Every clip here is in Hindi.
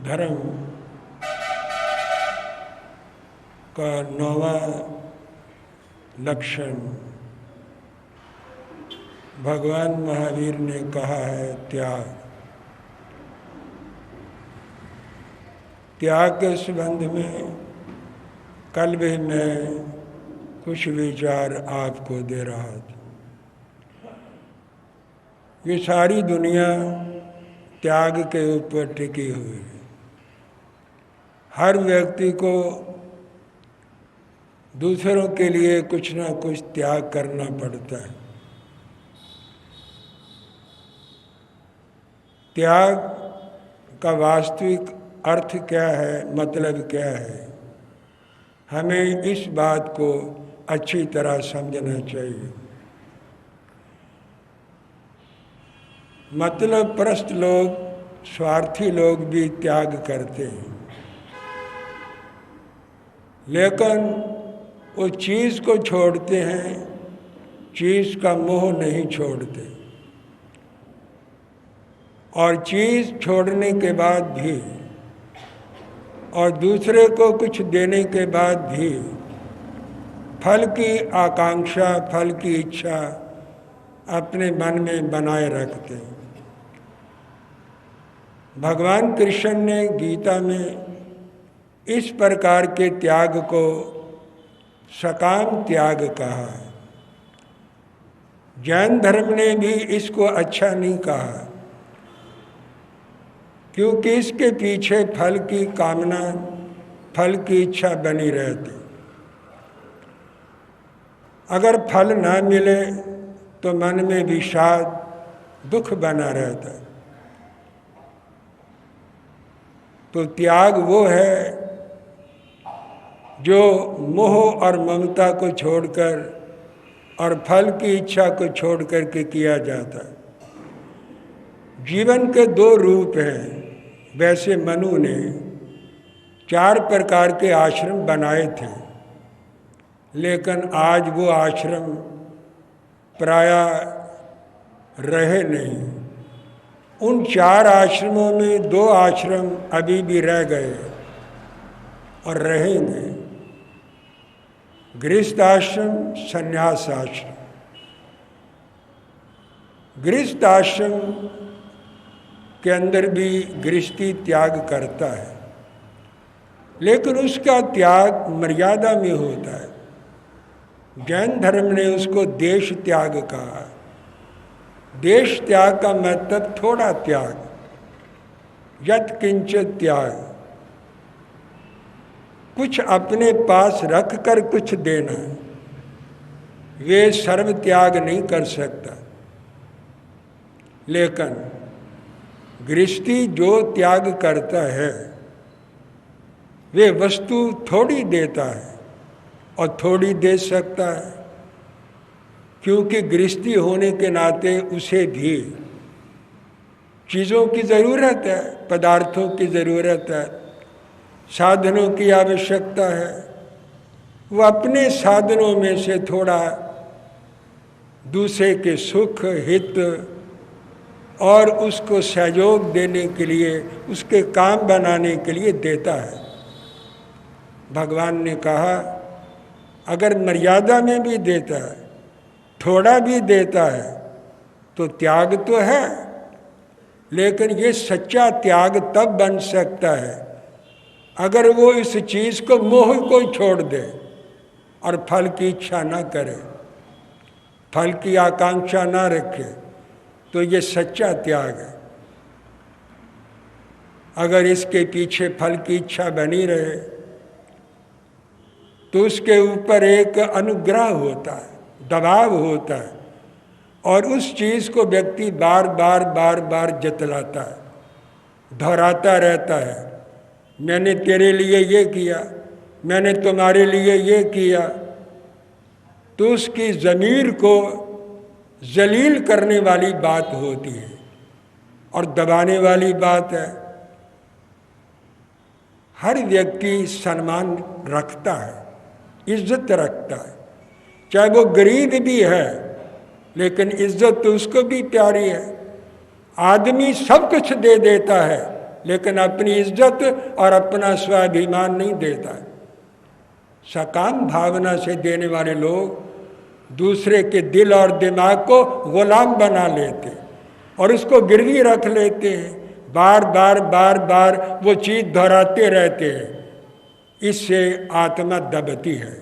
धर्म का 9वां लक्षण भगवान महावीर ने कहा है त्याग। त्याग के संबंध में कल भी मैं कुछ विचार आपको दे रहा था। ये सारी दुनिया त्याग के ऊपर टिकी हुई है। हर व्यक्ति को दूसरों के लिए कुछ ना कुछ त्याग करना पड़ता है। त्याग का वास्तविक अर्थ क्या है, मतलब क्या है, हमें इस बात को अच्छी तरह समझना चाहिए। मतलब प्रस्त लोग, स्वार्थी लोग भी त्याग करते हैं, लेकिन वो चीज़ को छोड़ते हैं, चीज़ का मोह नहीं छोड़ते। और चीज़ छोड़ने के बाद भी और दूसरे को कुछ देने के बाद भी फल की आकांक्षा, फल की इच्छा अपने मन में बनाए रखते हैं। भगवान कृष्ण ने गीता में इस प्रकार के त्याग को सकाम त्याग कहा है। जैन धर्म ने भी इसको अच्छा नहीं कहा, क्योंकि इसके पीछे फल की कामना, फल की इच्छा बनी रहती। अगर फल ना मिले तो मन में विषाद, दुख बना रहता है। तो त्याग वो है जो मोह और ममता को छोड़कर और फल की इच्छा को छोड़कर के किया जाता है। जीवन के 2 रूप हैं। वैसे मनु ने 4 प्रकार के आश्रम बनाए थे, लेकिन आज वो आश्रम प्रायः रहे नहीं। उन 4 आश्रमों में 2 आश्रम अभी भी रह गए और रहेंगे। गृहस्थ आश्रम, संन्यास आश्रम। गृहस्थ आश्रम के अंदर भी गृहस्थी त्याग करता है, लेकिन उसका त्याग मर्यादा में होता है। जैन धर्म ने उसको देश त्याग कहा। देश त्याग का मतलब थोड़ा त्याग, यत् किंचित त्याग, कुछ अपने पास रख कर कुछ देना। वे सर्व त्याग नहीं कर सकता, लेकिन गृहस्थी जो त्याग करता है वे वस्तु थोड़ी देता है और थोड़ी दे सकता है, क्योंकि गृहस्थी होने के नाते उसे भी चीज़ों की ज़रूरत है, पदार्थों की ज़रूरत है, साधनों की आवश्यकता है। वो अपने साधनों में से थोड़ा दूसरे के सुख, हित और उसको सहयोग देने के लिए, उसके काम बनाने के लिए देता है। भगवान ने कहा अगर मर्यादा में भी देता है, थोड़ा भी देता है, तो त्याग तो है, लेकिन ये सच्चा त्याग तब बन सकता है अगर वो इस चीज़ को, मोह को छोड़ दे और फल की इच्छा ना करे, फल की आकांक्षा ना रखे, तो ये सच्चा त्याग है। अगर इसके पीछे फल की इच्छा बनी रहे तो उसके ऊपर एक अनुग्रह होता है, दबाव होता है, और उस चीज़ को व्यक्ति बार बार जतलाता है, दोहराता रहता है। मैंने तेरे लिए ये किया, मैंने तुम्हारे लिए ये किया। तो उसकी ज़मीर को जलील करने वाली बात होती है और दबाने वाली बात है। हर व्यक्ति सम्मान रखता है, इज्जत रखता है, चाहे वो गरीब भी है, लेकिन इज्जत तो उसको भी प्यारी है। आदमी सब कुछ दे देता है, लेकिन अपनी इज्जत और अपना स्वाभिमान नहीं देता। सकाम भावना से देने वाले लोग दूसरे के दिल और दिमाग को गुलाम बना लेते और उसको गिरवी रख लेते हैं, बार बार बार बार वो चीज़ दोहराते रहते हैं। इससे आत्मा दबती है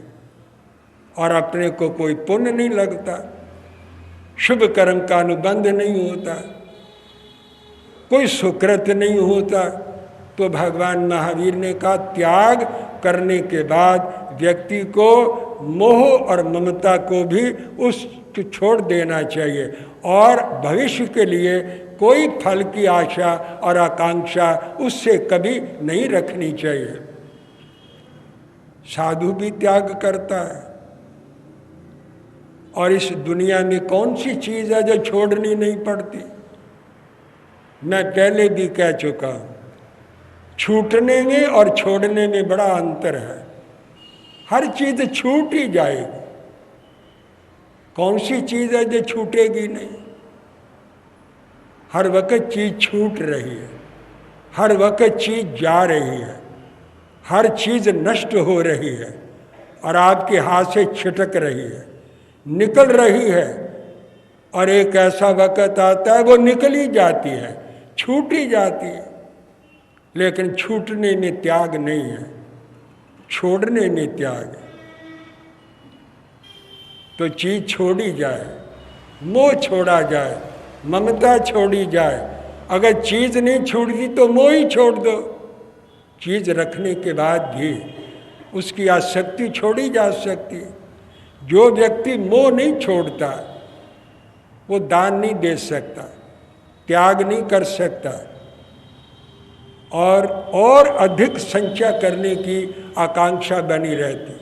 और अपने को कोई पुण्य नहीं लगता, शुभ कर्म का अनुबंध नहीं होता, कोई सुकृत नहीं होता। तो भगवान महावीर ने कहा त्याग करने के बाद व्यक्ति को मोह और ममता को भी उसको छोड़ देना चाहिए और भविष्य के लिए कोई फल की आशा और आकांक्षा उससे कभी नहीं रखनी चाहिए। साधु भी त्याग करता है और इस दुनिया में कौन सी चीज़ है जो छोड़नी नहीं पड़ती। मैं पहले भी कह चुका हूँ, छूटने में और छोड़ने में बड़ा अंतर है। हर चीज़ छूट ही जाएगी, कौन सी चीज़ है जो छूटेगी नहीं। हर वक्त चीज़ छूट रही है, हर वक्त चीज़ जा रही है, हर चीज़ नष्ट हो रही है और आपके हाथ से छिटक रही है, निकल रही है। और एक ऐसा वक्त आता है वो निकल ही जाती है, छूट ही जाती है। लेकिन छूटने में त्याग नहीं है, छोड़ने में त्याग है। तो चीज़ छोड़ी जाए, मोह छोड़ा जाए, ममता छोड़ी जाए। अगर चीज़ नहीं छूटती तो मोह ही छोड़ दो। चीज़ रखने के बाद भी उसकी आसक्ति छोड़ी जा सकती है। जो व्यक्ति मोह नहीं छोड़ता वो दान नहीं दे सकता, त्याग नहीं कर सकता और अधिक संचय करने की आकांक्षा बनी रहती,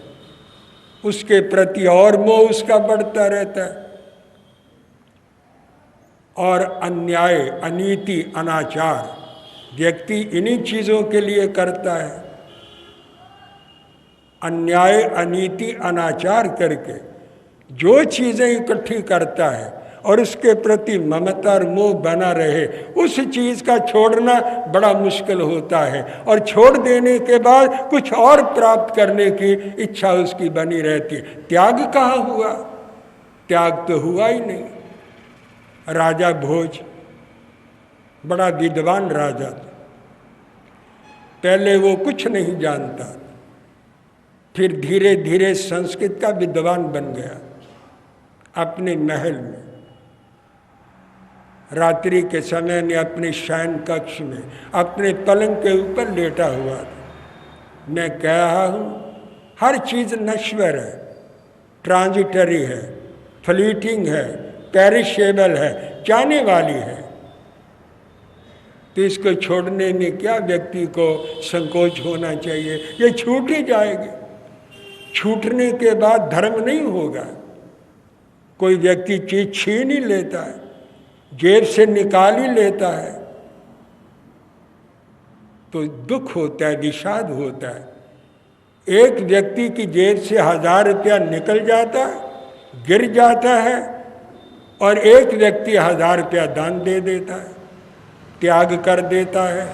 उसके प्रति और मोह उसका बढ़ता रहता है। और अन्याय, अनीति, अनाचार व्यक्ति इन्हीं चीज़ों के लिए करता है। अन्याय, अनीति, अनाचार करके जो चीज़ें इकट्ठी करता है और उसके प्रति ममता और मोह बना रहे, उस चीज़ का छोड़ना बड़ा मुश्किल होता है। और छोड़ देने के बाद कुछ और प्राप्त करने की इच्छा उसकी बनी रहती है। त्याग कहाँ हुआ? त्याग तो हुआ ही नहीं। राजा भोज बड़ा विद्वान राजा था। पहले वो कुछ नहीं जानता, फिर धीरे धीरे संस्कृत का विद्वान बन गया। अपने महल में रात्रि के समय में अपने शयन कक्ष में अपने पलंग के ऊपर लेटा हुआ था। मैं कह रहा हूँ हर चीज़ नश्वर है, ट्रांजिटरी है, फ्लीटिंग है, पेरिशेबल है, जाने वाली है। तो इसको छोड़ने में क्या व्यक्ति को संकोच होना चाहिए? ये छूट ही जाएगी। छूटने के बाद धर्म नहीं होगा। कोई व्यक्ति चीज़ छीन ही लेता है, जेब से निकाल ही लेता है, तो दुख होता है, विषाद होता है। एक व्यक्ति की जेब से 1000 रुपया निकल जाता है, गिर जाता है, और एक व्यक्ति 1000 रुपया दान दे देता है, त्याग कर देता है।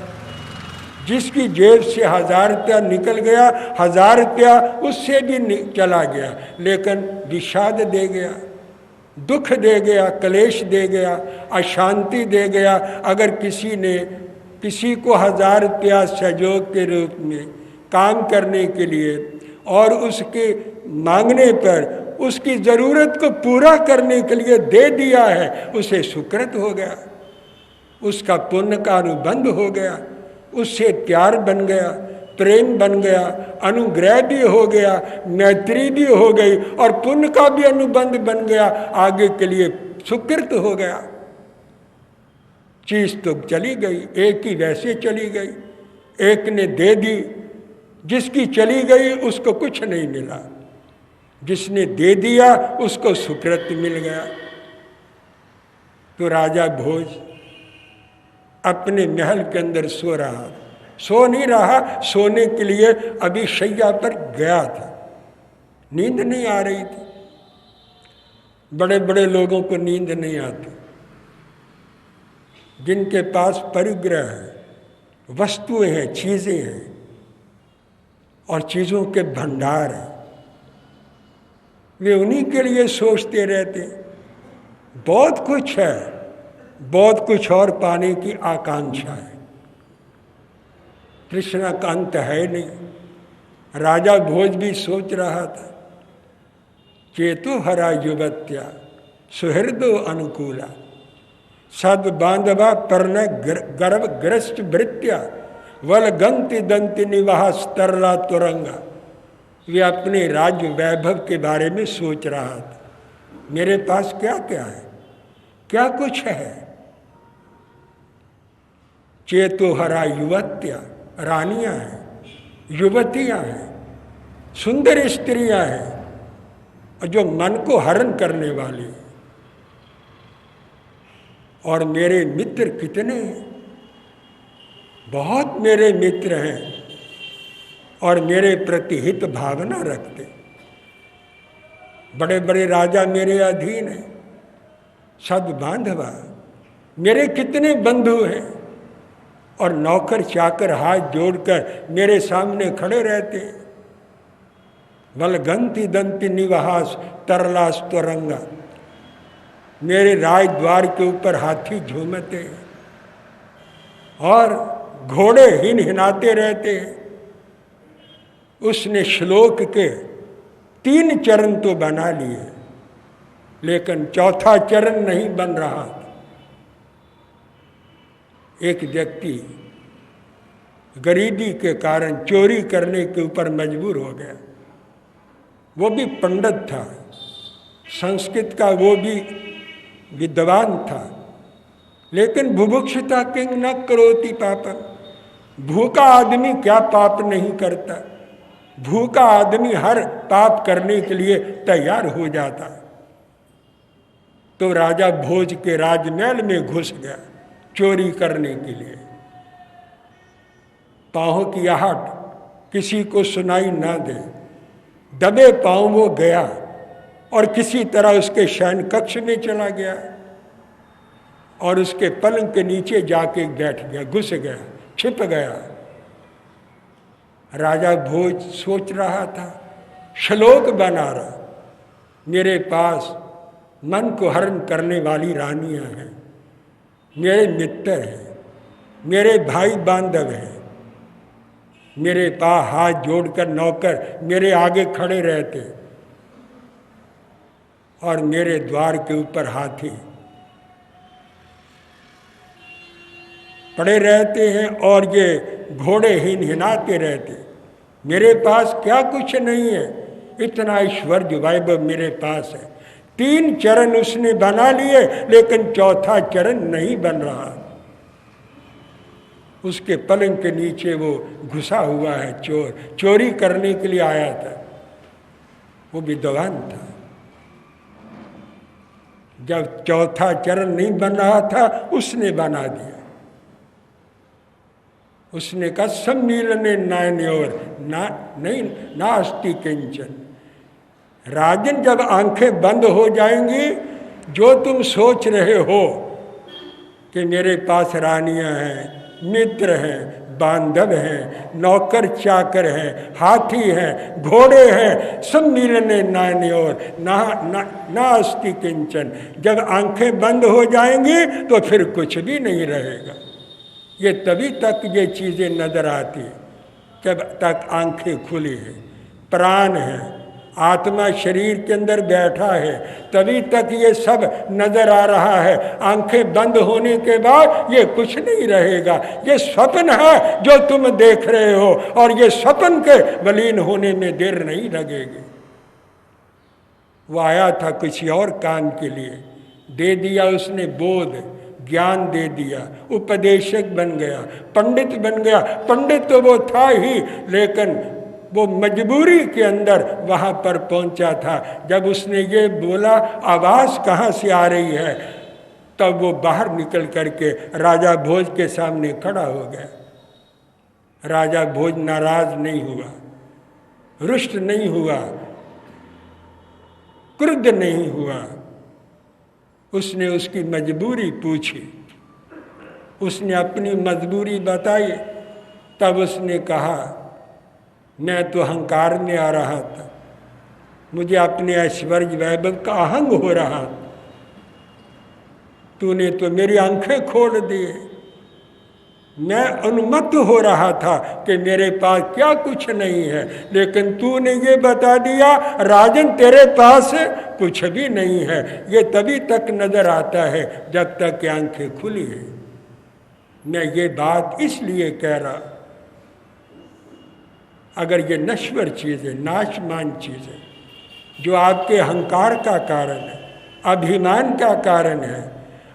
जिसकी जेब से 1000 रुपया निकल गया, 1000 रुपया उससे भी चला गया, लेकिन विषाद दे गया, दुख दे गया, क्लेश दे गया, अशांति दे गया। अगर किसी ने किसी को 1000 रुपया सहयोग के रूप में काम करने के लिए और उसके मांगने पर उसकी ज़रूरत को पूरा करने के लिए दे दिया है, उसे सुकृत हो गया, उसका पुण्य का अनुबंध हो गया, उससे प्यार बन गया, प्रेम बन गया, अनुग्रह भी हो गया, मैत्री भी हो गई और पुण्य का भी अनुबंध बन गया, आगे के लिए सुकृत हो गया। चीज़ तो चली गई, एक ही वैसे चली गई, एक ने दे दी, जिसकी चली गई उसको कुछ नहीं मिला, जिसने दे दिया उसको सुकृत मिल गया। तो राजा भोज अपने महल के अंदर सो रहा, सो नहीं रहा, सोने के लिए अभी शैया पर गया था, नींद नहीं आ रही थी। बड़े बड़े लोगों को नींद नहीं आती, जिनके पास परिग्रह है वस्तुएं हैं, चीज़ें हैं और चीज़ों के भंडार हैं। वे उन्हीं के लिए सोचते रहते। बहुत कुछ है, बहुत कुछ और पाने की आकांक्षा है। कृष्ण का अंत है नहीं। राजा भोज भी सोच रहा था, चेतु हरा युवत्या सुहृदो अनुकूला सद बांधवा पर्ण गर्भ ग्रस्त भृत्या वल गंति दंति निवास तरला तुरंगा। वे अपने राज्य वैभव के बारे में सोच रहा था। मेरे पास क्या क्या है, क्या कुछ है। चेतु हरा युवत्या, रानियां हैं, युवतियां हैं, सुंदर स्त्रियां हैं और जो मन को हरण करने वाली है। और मेरे मित्र कितने हैं, बहुत मेरे मित्र हैं और मेरे प्रति हित भावना रखते। बड़े बड़े राजा मेरे अधीन हैं, सद बांधवा, मेरे कितने बंधु हैं और नौकर चाकर हाथ जोड़कर मेरे सामने खड़े रहते हैं। वलगंति दंति निवास तरलास तुरंगा, मेरे राज द्वार के ऊपर हाथी झूमते और घोड़े हिनहिनाते रहते हैं। उसने श्लोक के 3 चरण तो बना लिए, लेकिन चौथा चरण नहीं बन रहा। एक व्यक्ति गरीबी के कारण चोरी करने के ऊपर मजबूर हो गया। वो भी पंडित था, संस्कृत का वो भी विद्वान था, लेकिन बुभुक्षिता किंग न करोति पापम। भूखा आदमी क्या पाप नहीं करता। भूखा आदमी हर पाप करने के लिए तैयार हो जाता। तो राजा भोज के राजमहल में घुस गया चोरी करने के लिए। पाँव की आहट किसी को सुनाई ना दे, दबे पाँव वो गया और किसी तरह उसके शयन कक्ष में चला गया और उसके पलंग के नीचे जाके बैठ गया, घुस गया, छिप गया। राजा भोज सोच रहा था, श्लोक बना रहा, मेरे पास मन को हरण करने वाली रानियां हैं, मेरे मित्र हैं, मेरे भाई बांधव हैं, मेरे पास हाथ जोड़कर नौकर मेरे आगे खड़े रहते और मेरे द्वार के ऊपर हाथी पड़े रहते हैं और ये घोड़े हिनहिनाते रहते। मेरे पास क्या कुछ नहीं है, इतना ऐश्वर्य वैभव मेरे पास है। 3 चरण उसने बना लिए, लेकिन चौथा चरण नहीं बन रहा। उसके पलंग के नीचे वो घुसा हुआ है चोर, चोरी करने के लिए आया था। वो विद्वान था। जब चौथा चरण नहीं बन रहा था, उसने बना दिया। उसने कहा सम्मीलने नयनयोर ना नहीं नास्ति किंचन। राजन, जब आंखें बंद हो जाएंगी, जो तुम सोच रहे हो कि मेरे पास रानियां हैं, मित्र हैं, बांधव हैं, नौकर चाकर हैं, हाथी हैं, घोड़े हैं, सब मिलने नयनयोर नास्ति किंचन। जब आंखें बंद हो जाएंगी तो फिर कुछ भी नहीं रहेगा। ये तभी तक ये चीज़ें नजर आती जब तक आंखें खुली है, प्राण है, आत्मा शरीर के अंदर बैठा है, तभी तक ये सब नजर आ रहा है। आंखें बंद होने के बाद ये कुछ नहीं रहेगा। ये स्वप्न है जो तुम देख रहे हो, और ये स्वप्न के विलीन होने में देर नहीं लगेगी। वो आया था किसी और काम के लिए, दे दिया उसने बोध, ज्ञान दे दिया, उपदेशक बन गया, पंडित बन गया। पंडित तो वो था ही, लेकिन वो मजबूरी के अंदर वहाँ पर पहुँचा था। जब उसने ये बोला आवाज़ कहाँ से आ रही है, तब वो बाहर निकल करके राजा भोज के सामने खड़ा हो गया। राजा भोज नाराज नहीं हुआ, रुष्ट नहीं हुआ, क्रुद्ध नहीं हुआ। उसने उसकी मजबूरी पूछी, उसने अपनी मजबूरी बताई तब उसने कहा, मैं तो अहंकार में आ रहा था, मुझे अपने ऐश्वर्य वैभव का अहंग हो रहा, तूने तो मेरी आंखें खोल दी। मैं उन्मत्त हो रहा था कि मेरे पास क्या कुछ नहीं है, लेकिन तूने ये बता दिया राजन तेरे पास कुछ भी नहीं है। ये तभी तक नजर आता है जब तक आंखें खुली है। मैं ये बात इसलिए कह रहा, अगर ये नश्वर चीज़ें, नाशमान चीज़ें जो आपके अहंकार का कारण है, अभिमान का कारण है,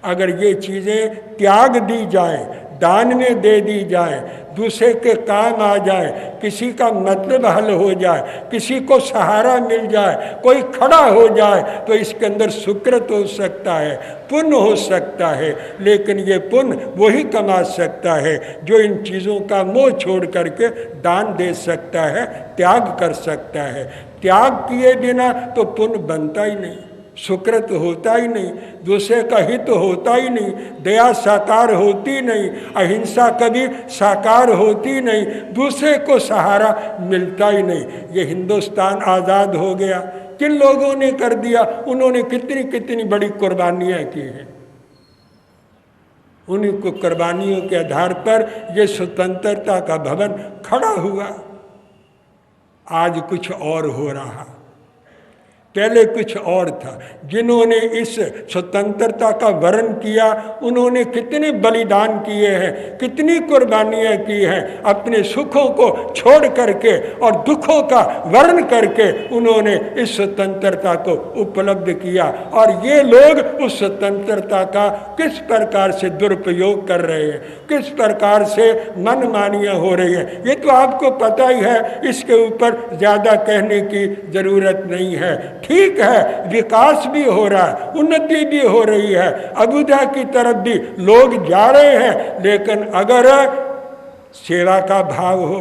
अगर ये चीज़ें त्याग दी जाए, दान में दे दी जाए, दूसरे के काम आ जाए, किसी का मतलब हल हो जाए, किसी को सहारा मिल जाए, कोई खड़ा हो जाए, तो इसके अंदर सुकृत हो सकता है, पुण्य हो सकता है। लेकिन ये पुण्य वही कमा सकता है जो इन चीज़ों का मोह छोड़ करके दान दे सकता है, त्याग कर सकता है। त्याग किए बिना तो पुण्य बनता ही नहीं, सुकृत होता ही नहीं, दूसरे का हित होता ही नहीं, दया साकार होती नहीं, अहिंसा कभी साकार होती नहीं, दूसरे को सहारा मिलता ही नहीं। ये हिंदुस्तान आज़ाद हो गया, किन लोगों ने कर दिया? उन्होंने कितनी कितनी बड़ी कुर्बानियाँ की हैं। उन्हीं को कुर्बानियों के आधार पर ये स्वतंत्रता का भवन खड़ा हुआ। आज कुछ और हो रहा, पहले कुछ और था। जिन्होंने इस स्वतंत्रता का वर्ण किया, उन्होंने कितने बलिदान किए हैं, कितनी कुर्बानियाँ की हैं, अपने सुखों को छोड़ करके और दुखों का वर्ण करके उन्होंने इस स्वतंत्रता को उपलब्ध किया। और ये लोग उस स्वतंत्रता का किस प्रकार से दुरुपयोग कर रहे हैं, किस प्रकार से मनमानियाँ हो रही हैं, ये तो आपको पता ही है। इसके ऊपर ज़्यादा कहने की ज़रूरत नहीं है। ठीक है, विकास भी हो रहा है, उन्नति भी हो रही है, अभ्युदय की तरफ भी लोग जा रहे हैं, लेकिन अगर सेवा का भाव हो,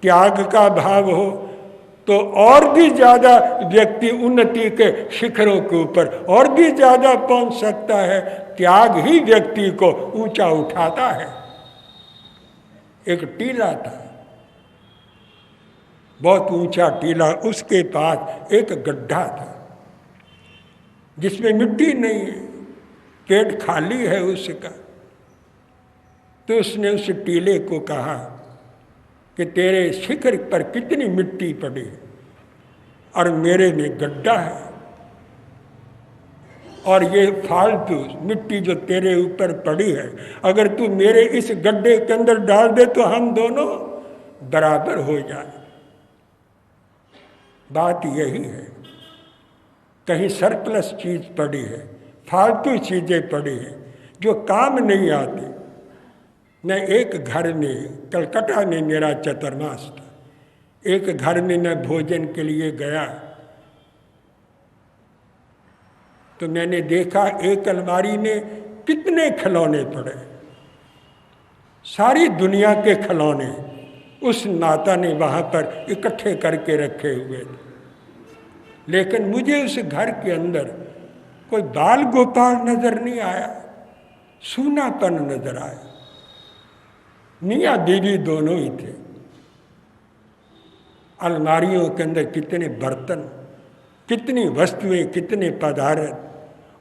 त्याग का भाव हो, तो और भी ज़्यादा व्यक्ति उन्नति के शिखरों के ऊपर और भी ज़्यादा पहुंच सकता है। त्याग ही व्यक्ति को ऊंचा उठाता है। एक टीला था, बहुत ऊंचा टीला, उसके पास एक गड्ढा था जिसमें मिट्टी नहीं है, पेट खाली है उसका। तो उसने उस टीले को कहा कि तेरे शिखर पर कितनी मिट्टी पड़ी और मेरे में गड्ढा है, और ये फालतू मिट्टी जो तेरे ऊपर पड़ी है, अगर तू मेरे इस गड्ढे के अंदर डाल दे तो हम दोनों बराबर हो जाए। बात यही है, कहीं सरप्लस चीज़ पड़ी है, फालतू चीज़ें पड़ी हैं जो काम नहीं आती। मैं एक घर में, कलकत्ता में मेरा चतुर्मास था, एक घर में मैं भोजन के लिए गया तो मैंने देखा एक अलमारी में कितने खिलौने पड़े, सारी दुनिया के खिलौने उस माता ने वहाँ पर इकट्ठे करके रखे हुए थे। लेकिन मुझे उस घर के अंदर कोई बाल गोपाल नजर नहीं आया, सूनापन नजर आया। मियाँ बीवी दोनों ही थे। अलमारियों के अंदर कितने बर्तन, कितनी वस्तुएं, कितने पदार्थ,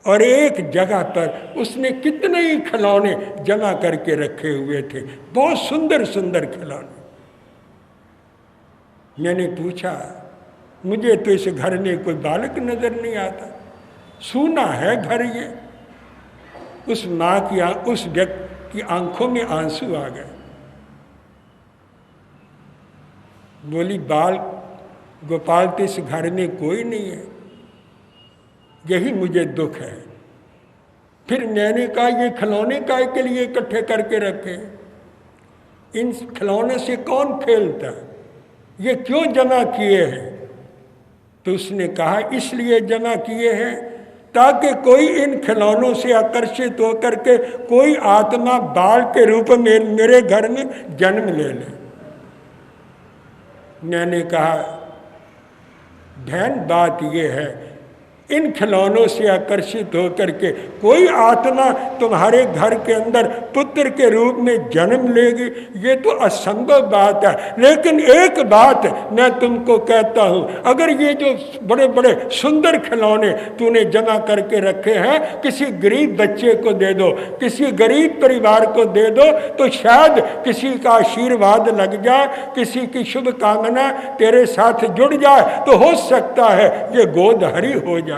और एक जगह पर उसने कितने ही खिलौने जमा करके रखे हुए थे, बहुत सुंदर सुंदर खिलौने। मैंने पूछा, मुझे तो इस घर में कोई बालक नजर नहीं आता, सूना है घर ये। उस माँ की, उस व्यक्ति की आंखों में आंसू आ गए। बोली, बाल गोपाल तो इस घर में कोई नहीं है, यही मुझे दुख है। फिर मैंने कहा, ये खिलौने काय के लिए इकट्ठे करके रखे, इन खिलौने से कौन खेलता, ये क्यों जमा किए हैं? तो उसने कहा, इसलिए जमा किए हैं ताकि कोई इन खिलौनों से आकर्षित होकर के कोई आत्मा बाल के रूप में मेरे घर में जन्म ले ले। मैंने कहा, बहन बात ये है, इन खिलौनों से आकर्षित होकर के कोई आत्मा तुम्हारे घर के अंदर पुत्र के रूप में जन्म लेगी, ये तो असंभव बात है। लेकिन एक बात मैं तुमको कहता हूँ, अगर ये जो बड़े बड़े सुंदर खिलौने तूने जमा करके रखे हैं किसी गरीब बच्चे को दे दो, किसी गरीब परिवार को दे दो, तो शायद किसी का आशीर्वाद लग जाए, किसी की शुभ कामना तेरे साथ जुड़ जाए, तो हो सकता है ये गोद हरी हो जाए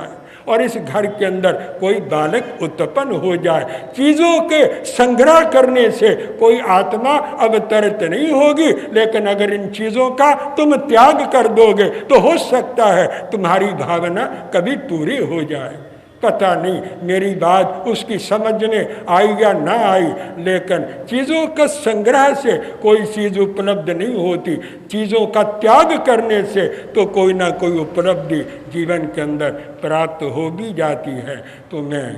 और इस घर के अंदर कोई बालक उत्पन्न हो जाए। चीज़ों के संग्रह करने से कोई आत्मा अवतरित नहीं होगी, लेकिन अगर इन चीज़ों का तुम त्याग कर दोगे तो हो सकता है तुम्हारी भावना कभी पूरी हो जाए। पता नहीं मेरी बात उसकी समझ में आई या ना आई, लेकिन चीज़ों का संग्रह से कोई चीज़ उपलब्ध नहीं होती, चीज़ों का त्याग करने से तो कोई ना कोई उपलब्धि जीवन के अंदर प्राप्त हो भी जाती है। तो मैं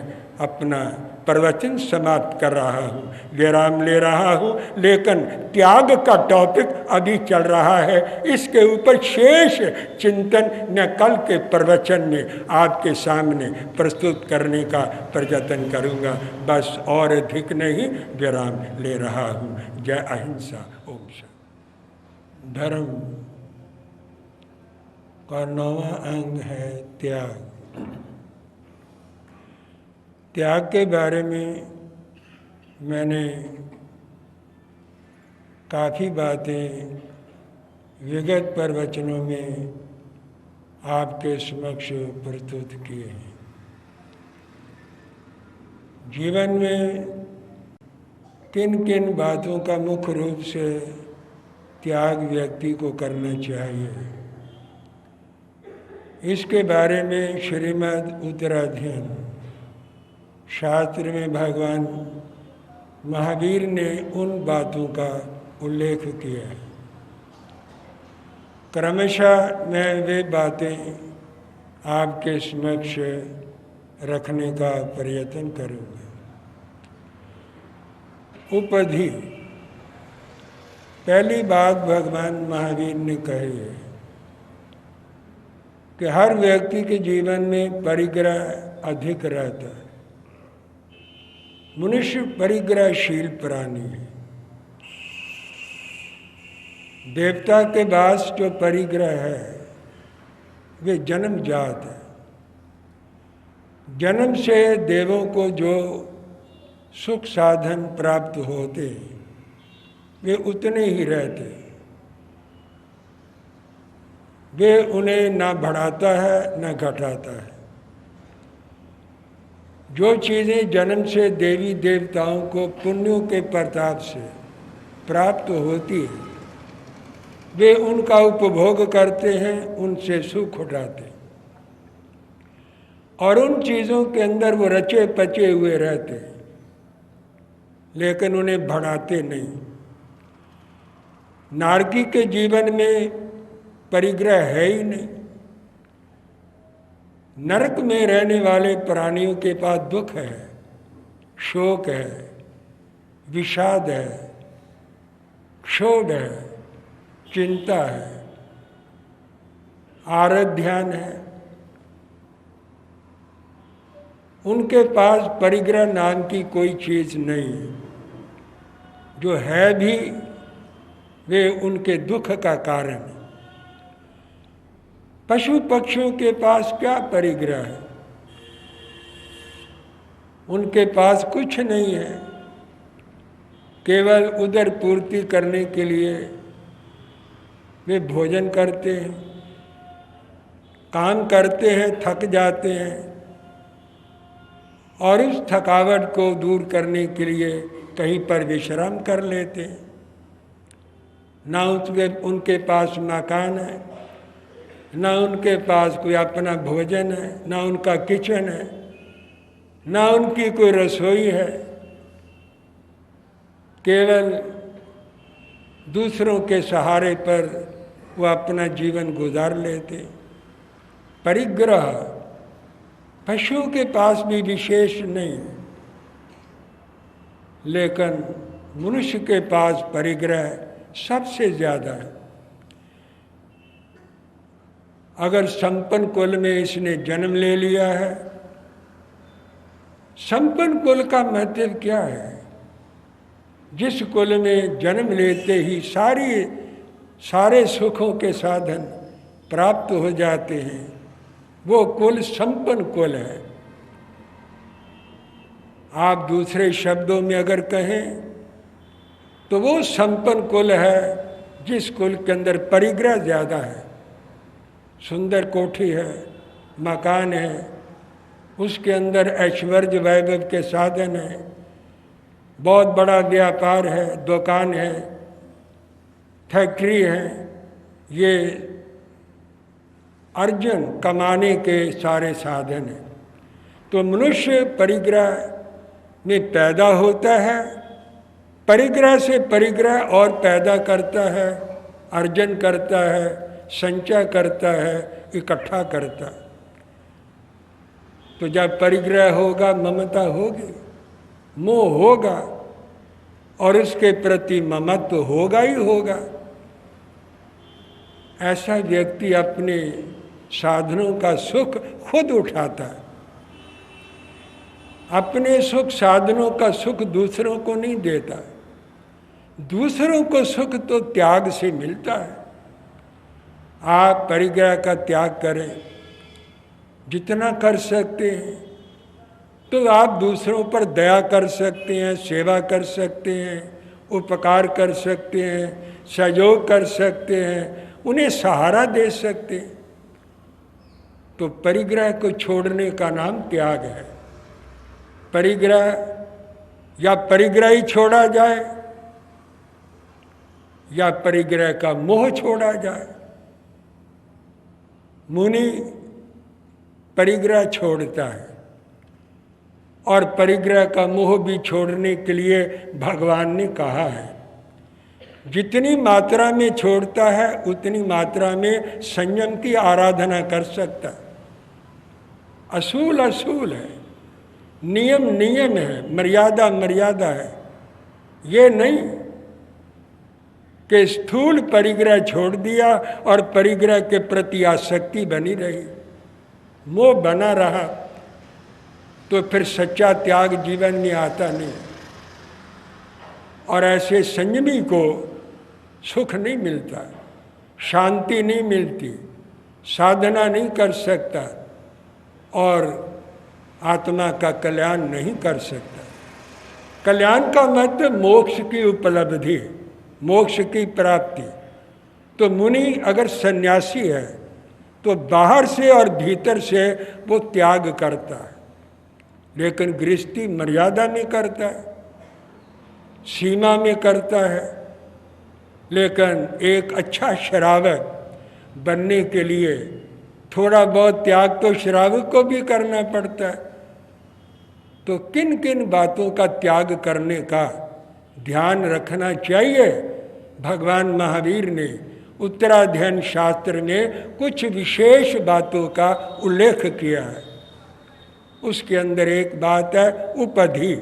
अपना प्रवचन समाप्त कर रहा हूँ, विराम ले रहा हूँ, लेकिन त्याग का टॉपिक अभी चल रहा है। इसके ऊपर शेष चिंतन मैं कल के प्रवचन में आपके सामने प्रस्तुत करने का प्रयत्न करूँगा। बस और अधिक नहीं, विराम ले रहा हूँ। जय अहिंसा। ओम शांति। धर्म का 9वां अंग है त्याग। त्याग के बारे में मैंने काफ़ी बातें विगत प्रवचनों में आपके समक्ष प्रस्तुत किए हैं। जीवन में किन किन बातों का मुख्य रूप से त्याग व्यक्ति को करना चाहिए, इसके बारे में श्रीमद् उत्तराध्ययन शास्त्र में भगवान महावीर ने उन बातों का उल्लेख किया है। क्रमशः मैं वे बातें आपके समक्ष रखने का प्रयत्न करूँगा। उपधि, पहली बात भगवान महावीर ने कही है कि हर व्यक्ति के जीवन में परिग्रह अधिक रहता है। मनुष्य परिग्रहशील प्राणी है। देवता के पास जो परिग्रह है वे जन्मजात है। जन्म से देवों को जो सुख साधन प्राप्त होते वे उतने ही रहते, वे उन्हें ना बढ़ाता है ना घटाता है। जो चीज़ें जन्म से देवी देवताओं को पुण्यों के प्रताप से प्राप्त होती है वे उनका उपभोग करते हैं, उनसे सुख उठाते हैं और उन चीज़ों के अंदर वो रचे पचे हुए रहते हैं, लेकिन उन्हें बढ़ाते नहीं। नारकी के जीवन में परिग्रह है ही नहीं। नरक में रहने वाले प्राणियों के पास दुख है, शोक है, विषाद है, क्षोभ है, चिंता है, आराध्यान है। उनके पास परिग्रह नाम की कोई चीज़ नहीं है। जो है भी वे उनके दुख का कारण है। पशु पक्षियों के पास क्या परिग्रह है? उनके पास कुछ नहीं है, केवल उदर पूर्ति करने के लिए वे भोजन करते हैं, काम करते हैं, थक जाते हैं और उस थकावट को दूर करने के लिए कहीं पर विश्राम कर लेते हैं। ना उनके पास मकान है, ना उनके पास कोई अपना भोजन है, ना उनका किचन है, ना उनकी कोई रसोई है। केवल दूसरों के सहारे पर वो अपना जीवन गुजार लेते। परिग्रह पशुओं के पास भी विशेष नहीं, लेकिन मनुष्य के पास परिग्रह सबसे ज़्यादा है। अगर संपन्न कुल में इसने जन्म ले लिया है, संपन्न कुल का महत्व क्या है? जिस कुल में जन्म लेते ही सारे सुखों के साधन प्राप्त हो जाते हैं, वो कुल संपन्न कुल है। आप दूसरे शब्दों में अगर कहें तो वो संपन्न कुल है जिस कुल के अंदर परिग्रह ज़्यादा है, सुंदर कोठी है, मकान है, उसके अंदर ऐश्वर्य वैभव के साधन है, बहुत बड़ा व्यापार है, दुकान है, फैक्ट्री है, ये अर्जन कमाने के सारे साधन हैं। तो मनुष्य परिग्रह में पैदा होता है, परिग्रह से परिग्रह और पैदा करता है, अर्जन करता है, संचय करता है, इकट्ठा करता है। तो जब परिग्रह होगा ममता होगी, मोह होगा और उसके प्रति ममत्व होगा ही होगा। ऐसा व्यक्ति अपने साधनों का सुख खुद उठाता है। अपने सुख साधनों का सुख दूसरों को नहीं देता। दूसरों को सुख तो त्याग से मिलता है। आप परिग्रह का त्याग करें, जितना कर सकते हैं, तो आप दूसरों पर दया कर सकते हैं, सेवा कर सकते हैं, उपकार कर सकते हैं, सहयोग कर सकते हैं, उन्हें सहारा दे सकते हैं। तो परिग्रह को छोड़ने का नाम त्याग है। परिग्रह या परिग्रह ही छोड़ा जाए या परिग्रह का मोह छोड़ा जाए। मुनि परिग्रह छोड़ता है और परिग्रह का मोह भी छोड़ने के लिए भगवान ने कहा है, जितनी मात्रा में छोड़ता है उतनी मात्रा में संयम की आराधना कर सकता है। असूल असूल है, नियम नियम है, मर्यादा मर्यादा है। ये नहीं कि स्थूल परिग्रह छोड़ दिया और परिग्रह के प्रति आसक्ति बनी रही, मोह बना रहा, तो फिर सच्चा त्याग जीवन में आता नहीं। और ऐसे संयमी को सुख नहीं मिलता, शांति नहीं मिलती, साधना नहीं कर सकता और आत्मा का कल्याण नहीं कर सकता। कल्याण का मतलब मोक्ष की उपलब्धि, मोक्ष की प्राप्ति। तो मुनि अगर सन्यासी है तो बाहर से और भीतर से वो त्याग करता है, लेकिन गृहस्थी मर्यादा में करता है, सीमा में करता है। लेकिन एक अच्छा श्रावक बनने के लिए थोड़ा बहुत त्याग तो श्रावक को भी करना पड़ता है। तो किन किन बातों का त्याग करने का ध्यान रखना चाहिए? भगवान महावीर ने उत्तराध्ययन शास्त्र में कुछ विशेष बातों का उल्लेख किया है। उसके अंदर एक बात है उपधि।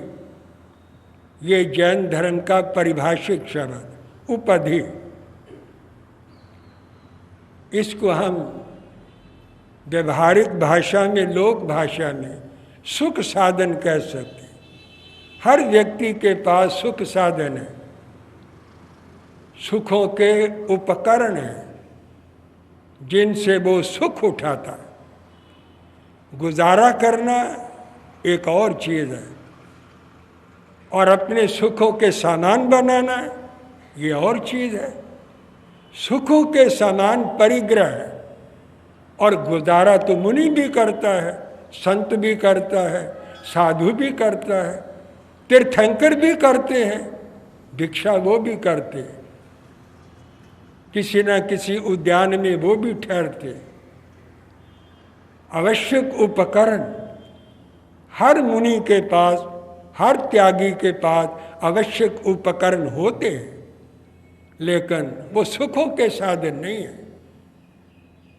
ये जैन धर्म का परिभाषित शब्द उपधि। इसको हम व्यवहारिक भाषा में, लोक भाषा में सुख साधन कह सकते हैं। हर व्यक्ति के पास सुख साधन है, सुखों के उपकरण हैं जिनसे वो सुख उठाता है। गुजारा करना एक और चीज़ है और अपने सुखों के सामान बनाना ये और चीज़ है। सुखों के सामान परिग्रह है और गुजारा तो मुनि भी करता है, संत भी करता है, साधु भी करता है, तीर्थंकर भी करते हैं, भिक्षा वो भी करते हैं, किसी न किसी उद्यान में वो भी ठहरते। आवश्यक उपकरण हर मुनि के पास, हर त्यागी के पास आवश्यक उपकरण होते हैं, लेकिन वो सुखों के साधन नहीं है,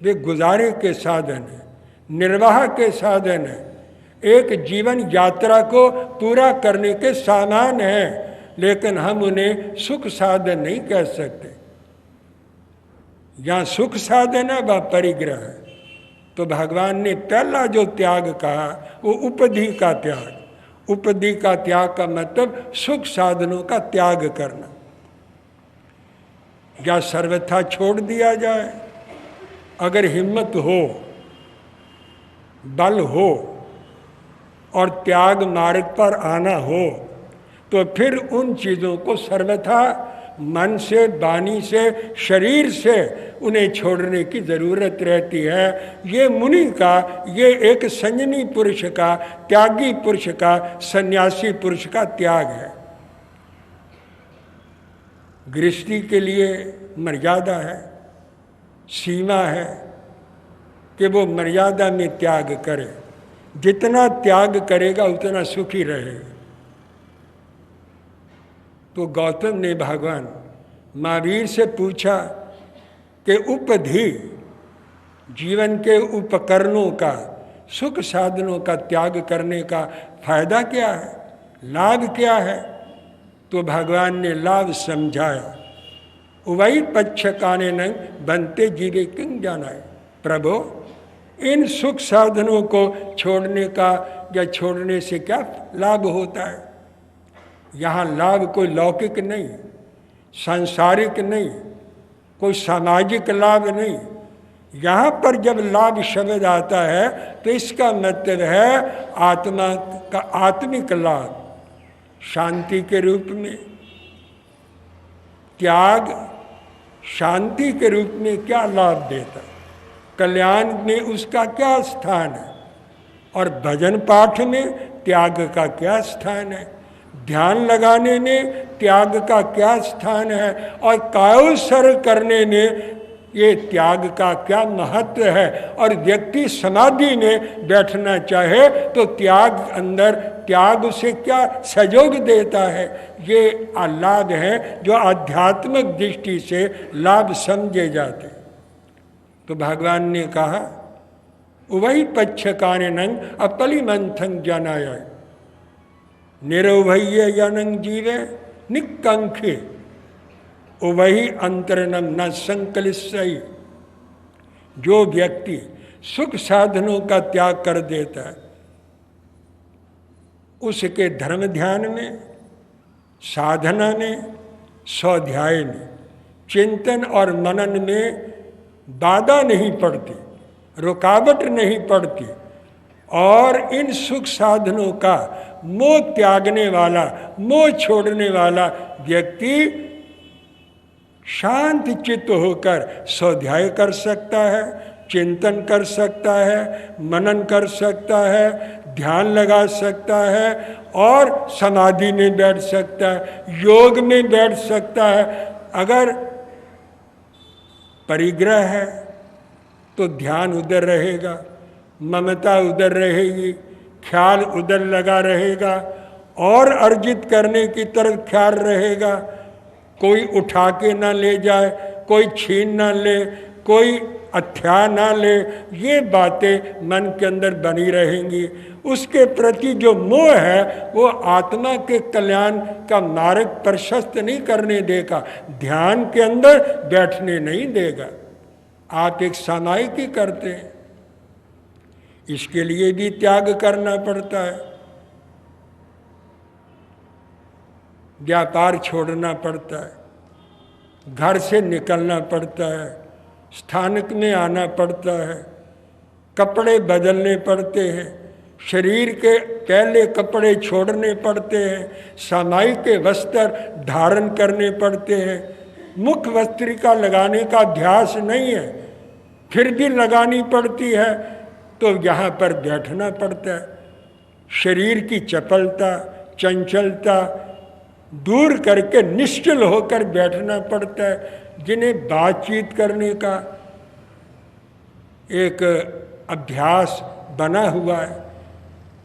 वे गुजारे के साधन है, निर्वाह के साधन है, एक जीवन यात्रा को पूरा करने के सामान है, लेकिन हम उन्हें सुख साधन नहीं कह सकते। यहाँ सुख साधन है वह परिग्रह है। तो भगवान ने पहला जो त्याग कहा वो उपधि का त्याग। उपधि का त्याग का मतलब सुख साधनों का त्याग करना। या सर्वथा छोड़ दिया जाए, अगर हिम्मत हो, बल हो और त्याग मार्ग पर आना हो, तो फिर उन चीज़ों को सर्वथा मन से, वाणी से, शरीर से उन्हें छोड़ने की ज़रूरत रहती है। ये मुनि का, ये एक संयमी पुरुष का, त्यागी पुरुष का, सन्यासी पुरुष का त्याग है। गृहस्थी के लिए मर्यादा है, सीमा है कि वो मर्यादा में त्याग करे। जितना त्याग करेगा उतना सुखी रहेगा। तो गौतम ने भगवान महावीर से पूछा कि उपधि, जीवन के उपकरणों का, सुख साधनों का त्याग करने का फायदा क्या है, लाभ क्या है? तो भगवान ने लाभ समझाया। वही पक्ष काने नंग बनते जीवे किंग जाना है। प्रभु, इन सुख साधनों को छोड़ने का या छोड़ने से क्या लाभ होता है? यहाँ लाभ कोई लौकिक नहीं, सांसारिक नहीं, कोई सामाजिक लाभ नहीं। यहाँ पर जब लाभ शब्द आता है तो इसका मतलब है आत्मा का आत्मिक लाभ, शांति के रूप में। त्याग शांति के रूप में क्या लाभ देता है, कल्याण में उसका क्या स्थान है, और भजन पाठ में त्याग का क्या स्थान है, ध्यान लगाने में त्याग का क्या स्थान है, और कायोत्सर्ग करने में ये त्याग का क्या महत्व है। और व्यक्ति समाधि में बैठना चाहे तो त्याग अंदर, त्याग उसे क्या सहयोग देता है। ये लाभ हैं जो आध्यात्मिक दृष्टि से लाभ समझे जाते। तो भगवान ने कहा वही पक्ष कानंग अपली मंथंग जनाया निरवह्य यनंग जीवे निकंखे वही अंतरनम न संकलिसई। जो व्यक्ति सुख साधनों का त्याग कर देता है, उसके धर्म ध्यान में, साधना में, स्वाध्याय में, चिंतन और मनन में बाधा नहीं पड़ती, रुकावट नहीं पड़ती। और इन सुख साधनों का मोह त्यागने वाला, मोह छोड़ने वाला व्यक्ति शांत चित्त होकर स्वाध्याय कर सकता है, चिंतन कर सकता है, मनन कर सकता है, ध्यान लगा सकता है, और समाधि में बैठ सकता है, योग में बैठ सकता है। अगर परिग्रह है तो ध्यान उधर रहेगा, ममता उधर रहेगी, ख्याल उधर लगा रहेगा, और अर्जित करने की तरफ ख्याल रहेगा। कोई उठा के ना ले जाए, कोई छीन ना ले, कोई अथ्या ना ले, ये बातें मन के अंदर बनी रहेंगी। उसके प्रति जो मोह है वो आत्मा के कल्याण का मार्ग प्रशस्त नहीं करने देगा, ध्यान के अंदर बैठने नहीं देगा। आप एक सामायिक ही करते हैं, इसके लिए भी त्याग करना पड़ता है। व्यापार छोड़ना पड़ता है, घर से निकलना पड़ता है, स्थानक में आना पड़ता है, कपड़े बदलने पड़ते हैं, शरीर के पहले कपड़े छोड़ने पड़ते हैं, सामायिक के वस्त्र धारण करने पड़ते हैं। मुख वस्त्रिका लगाने का अभ्यास नहीं है, फिर भी लगानी पड़ती है, तो यहाँ पर बैठना पड़ता है। शरीर की चपलता, चंचलता दूर करके निश्चल होकर बैठना पड़ता है। जिन्हें बातचीत करने का एक अभ्यास बना हुआ है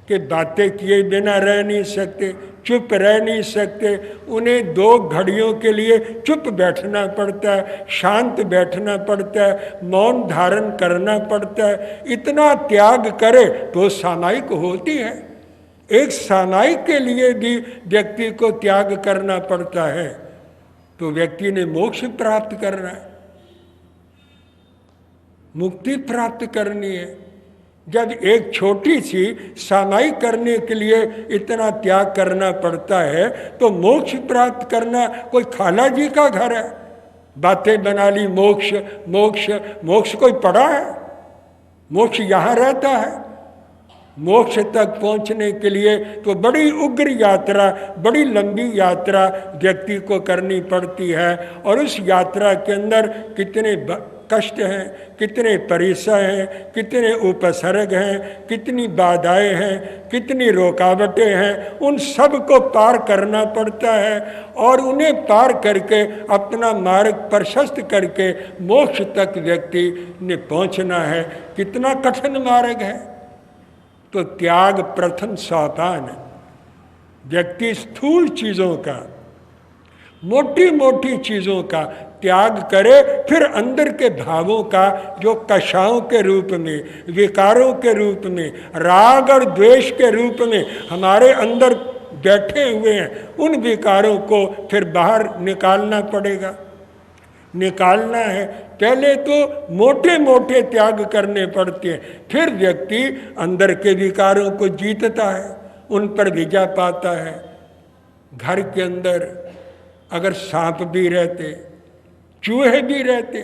कि बातें किए बिना रह नहीं सकते, चुप रह नहीं सकते, उन्हें 2 घड़ियों के लिए चुप बैठना पड़ता है, शांत बैठना पड़ता है, मौन धारण करना पड़ता है। इतना त्याग करे तो सामायिक होती है। एक सामायिक के लिए भी व्यक्ति को त्याग करना पड़ता है, तो व्यक्ति ने मोक्ष प्राप्त करना है, मुक्ति प्राप्त करनी है। जब एक छोटी सी सामायिक करने के लिए इतना त्याग करना पड़ता है तो मोक्ष प्राप्त करना कोई खाला जी का घर है? बातें बना ली मोक्ष मोक्ष मोक्ष कोई पड़ा है? मोक्ष यहाँ रहता है। मोक्ष तक पहुँचने के लिए तो बड़ी उग्र यात्रा, बड़ी लंबी यात्रा व्यक्ति को करनी पड़ती है। और उस यात्रा के अंदर कितने कष्ट हैं, कितने परिसर हैं, कितने उपसर्ग हैं, कितनी बाधाएं हैं, कितनी रुकावटें हैं, उन सब को पार करना पड़ता है। और उन्हें पार करके अपना मार्ग प्रशस्त करके मोक्ष तक व्यक्ति ने पहुंचना है। कितना कठिन मार्ग है। तो त्याग प्रथम सोपान। व्यक्ति स्थूल चीज़ों का, मोटी मोटी चीज़ों का त्याग करे, फिर अंदर के भावों का जो कषायों के रूप में, विकारों के रूप में, राग और द्वेष के रूप में हमारे अंदर बैठे हुए हैं, उन विकारों को फिर बाहर निकालना पड़ेगा। निकालना है पहले तो मोटे मोटे त्याग करने पड़ते हैं, फिर व्यक्ति अंदर के विकारों को जीतता है, उन पर विजय पाता है। घर के अंदर अगर सांप भी रहते, चूहे भी रहते,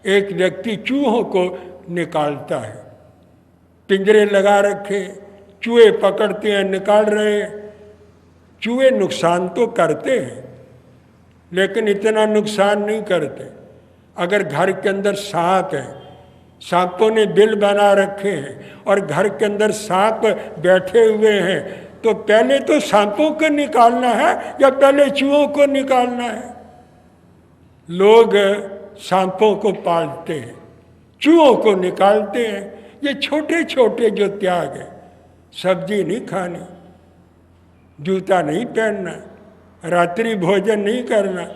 एक व्यक्ति चूहों को निकालता है, पिंजरे लगा रखे, चूहे पकड़ते हैं, निकाल रहे हैं। चूहे नुकसान तो करते हैं लेकिन इतना नुकसान नहीं करते। अगर घर के अंदर सांप है, सांपों ने बिल बना रखे हैं और घर के अंदर सांप बैठे हुए हैं, तो पहले तो सांपों को निकालना है या पहले चूहों को निकालना है? लोग सांपों को पालते हैं, चूहों को निकालते हैं। ये छोटे छोटे जो त्याग है, सब्जी नहीं खानी, जूता नहीं पहनना, रात्रि भोजन नहीं करना,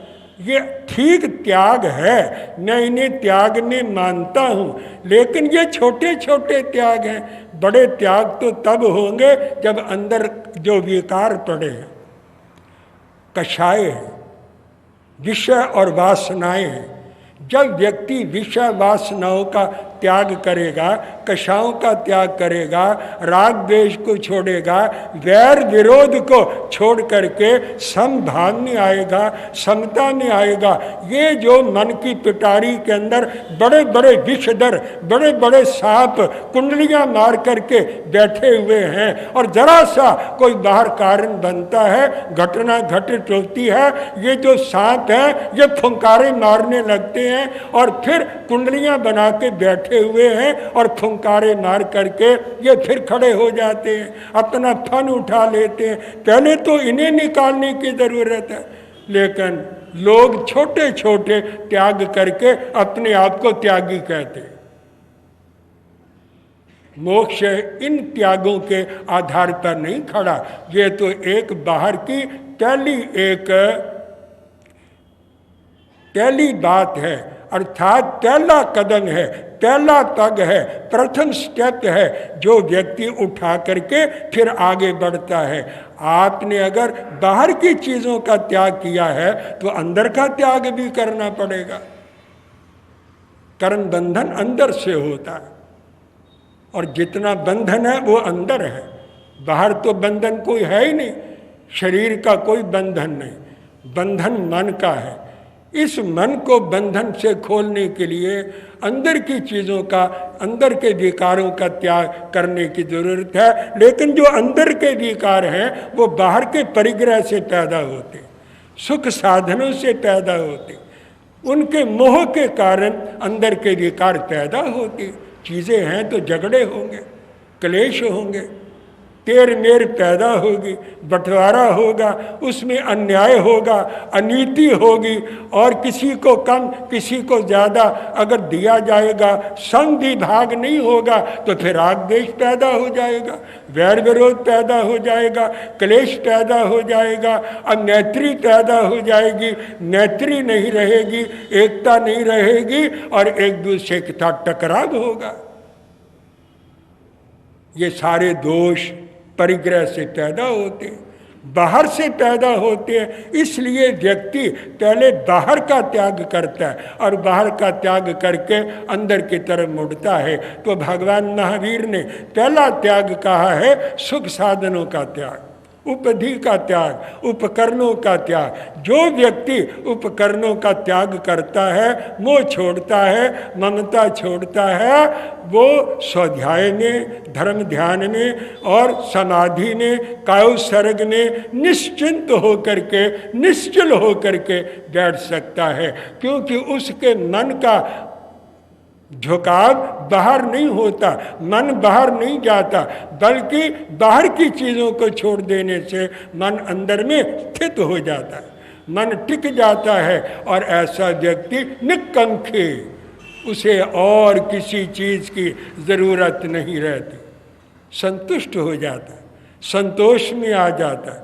ये ठीक त्याग है। मैं इन्हें त्याग में मानता हूँ, लेकिन ये छोटे छोटे त्याग हैं। बड़े त्याग तो तब होंगे जब अंदर जो विकार पड़े हैं, कषाय है, विषय और वासनाएं हैं। जब व्यक्ति विषय वासनाओं का त्याग करेगा, कषायों का त्याग करेगा, राग द्वेष को छोड़ेगा, वैर विरोध को छोड़ करके समभाव में आएगा, समता में आएगा। ये जो मन की पिटारी के अंदर बड़े बड़े विषधर, बड़े बड़े सांप कुंडलियां मार करके बैठे हुए हैं और जरा सा कोई बाहर कारण बनता है, घटना घटित होती है, ये जो सांप है ये फुंकारे मारने लगते हैं और फिर कुंडलियां बना के बैठे हुए हैं और फुंकारे मार करके ये फिर खड़े हो जाते हैं, अपना फन उठा लेते हैं। पहले तो इन्हें निकालने की जरूरत है, लेकिन लोग छोटे छोटे त्याग करके अपने आप को त्यागी कहते हैं। मोक्ष इन त्यागों के आधार पर नहीं खड़ा, ये तो एक बाहर की पहली बात है, अर्थात पहला कदम है, पहला पग है, प्रथम स्टेप है जो व्यक्ति उठा करके फिर आगे बढ़ता है। आपने अगर बाहर की चीज़ों का त्याग किया है तो अंदर का त्याग भी करना पड़ेगा। कर्म बंधन अंदर से होता है और जितना बंधन है वो अंदर है, बाहर तो बंधन कोई है ही नहीं। शरीर का कोई बंधन नहीं, बंधन मन का है। इस मन को बंधन से खोलने के लिए अंदर की चीज़ों का, अंदर के विकारों का त्याग करने की ज़रूरत है। लेकिन जो अंदर के विकार हैं वो बाहर के परिग्रह से पैदा होते, सुख साधनों से पैदा होते, उनके मोह के कारण अंदर के विकार पैदा होते। चीज़ें हैं तो झगड़े होंगे, क्लेश होंगे, तेर मेर पैदा होगी, बंटवारा होगा, उसमें अन्याय होगा, अनीति होगी और किसी को कम किसी को ज़्यादा अगर दिया जाएगा, संग विभाग नहीं होगा तो फिर राग द्वेष पैदा हो जाएगा, वैर विरोध पैदा हो जाएगा, क्लेश पैदा हो जाएगा, अमैत्री पैदा हो जाएगी, मैत्री नहीं रहेगी, एकता नहीं रहेगी और एक दूसरे के साथ टकराव होगा। ये सारे दोष परिग्रह से पैदा होते। बाहर से पैदा होते हैं, इसलिए व्यक्ति पहले बाहर का त्याग करता है और बाहर का त्याग करके अंदर की तरफ मुड़ता है। तो भगवान महावीर ने पहला त्याग कहा है सुख साधनों का त्याग, उपधि का त्याग, उपकरणों का त्याग। जो व्यक्ति उपकरणों का त्याग करता है, मोह छोड़ता है, ममता छोड़ता है, वो स्वाध्याय में, धर्म ध्यान में और समाधि में, कायोत्सर्ग में निश्चिंत होकर के, निश्चल होकर के बैठ सकता है, क्योंकि उसके मन का झुकाव बाहर नहीं होता, मन बाहर नहीं जाता, बल्कि बाहर की चीज़ों को छोड़ देने से मन अंदर में स्थित हो जाता है, मन टिक जाता है। और ऐसा व्यक्ति निकंखे, उसे और किसी चीज़ की ज़रूरत नहीं रहती, संतुष्ट हो जाता है, संतोष में आ जाता है।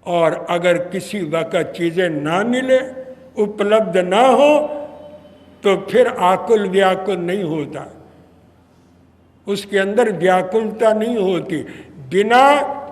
और अगर किसी वक्त चीज़ें ना मिले, उपलब्ध ना हो, तो फिर आकुल व्याकुल नहीं होता, उसके अंदर व्याकुलता नहीं होती, बिना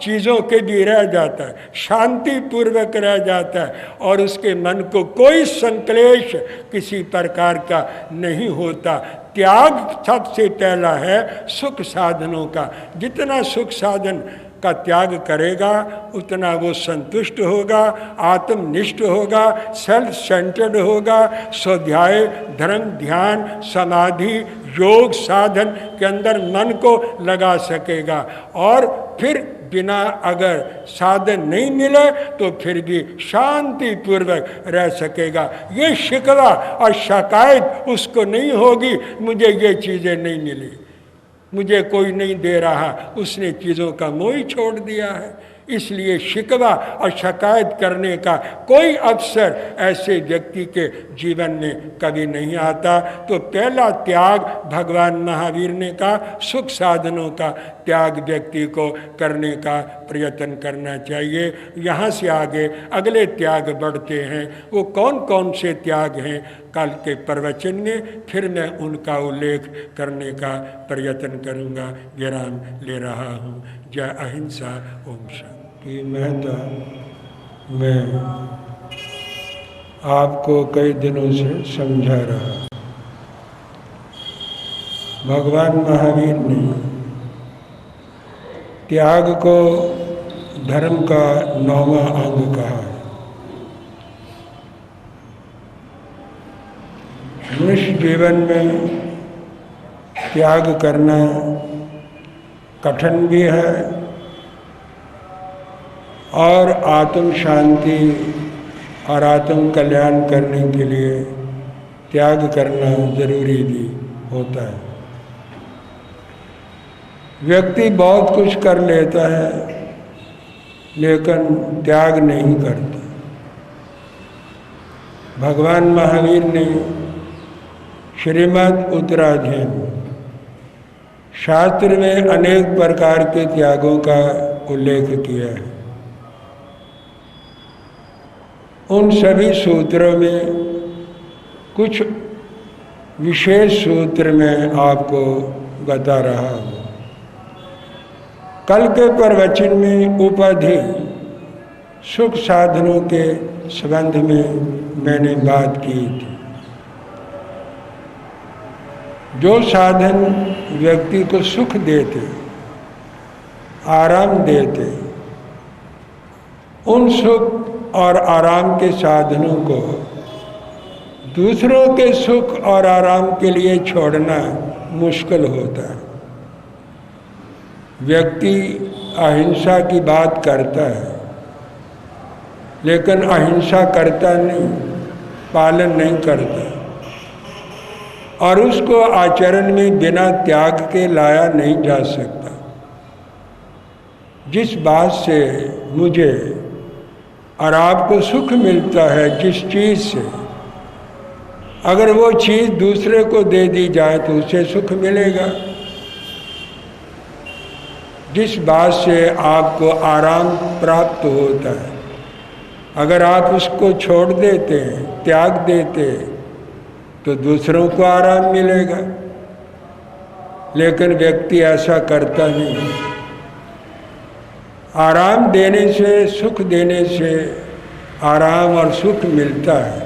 चीज़ों के भी रह जाता है, शांति पूर्वक रह जाता है और उसके मन को कोई संक्लेश किसी प्रकार का नहीं होता। त्याग सबसे पहला है सुख साधनों का। जितना सुख साधन का त्याग करेगा उतना वो संतुष्ट होगा, आत्मनिष्ठ होगा, सेल्फ सेंटर्ड होगा, स्वाध्याय, धर्म, ध्यान, समाधि, योग साधन के अंदर मन को लगा सकेगा। और फिर बिना अगर साधन नहीं मिले तो फिर भी शांति पूर्वक रह सकेगा। ये शिकवा और शिकायत उसको नहीं होगी, मुझे ये चीज़ें नहीं मिली, मुझे कोई नहीं दे रहा, उसने चीज़ों का मोह ही छोड़ दिया है। इसलिए शिकवा और शिकायत करने का कोई अवसर ऐसे व्यक्ति के जीवन में कभी नहीं आता। तो पहला त्याग भगवान महावीर ने कहा सुख साधनों का त्याग व्यक्ति को करने का प्रयत्न करना चाहिए। यहाँ से आगे अगले त्याग बढ़ते हैं। वो कौन कौन से त्याग हैं कल के प्रवचन में फिर मैं उनका उल्लेख करने का प्रयत्न करूँगा। विराम ले रहा हूँ। जय अहिंसा, ओम शांति। महता मैं आपको कई दिनों से समझा रहा, भगवान महावीर ने त्याग को धर्म का 9वां अंग कहा है। मनुष्य जीवन में त्याग करना कठिन भी है और आत्म शांति और आत्म कल्याण करने के लिए त्याग करना जरूरी भी होता है। व्यक्ति बहुत कुछ कर लेता है लेकिन त्याग नहीं करता। भगवान महावीर ने श्रीमद् उत्तराधीन शास्त्र में अनेक प्रकार के त्यागों का उल्लेख किया है। उन सभी सूत्रों में कुछ विशेष सूत्र में आपको बता रहा हूँ। कल के प्रवचन में उपाधि सुख साधनों के संबंध में मैंने बात की थी। जो साधन व्यक्ति को सुख देते, आराम देते, उन सुख और आराम के साधनों को दूसरों के सुख और आराम के लिए छोड़ना मुश्किल होता है। व्यक्ति अहिंसा की बात करता है लेकिन अहिंसा करता नहीं, पालन नहीं करता और उसको आचरण में बिना त्याग के लाया नहीं जा सकता। जिस बात से मुझे और आपको सुख मिलता है, जिस चीज़ से, अगर वो चीज़ दूसरे को दे दी जाए तो उसे सुख मिलेगा। जिस बात से आपको आराम प्राप्त होता है, अगर आप उसको छोड़ देते हैं, त्याग देते हैं, तो दूसरों को आराम मिलेगा। लेकिन व्यक्ति ऐसा करता नहीं। आराम देने से, सुख देने से आराम और सुख मिलता है,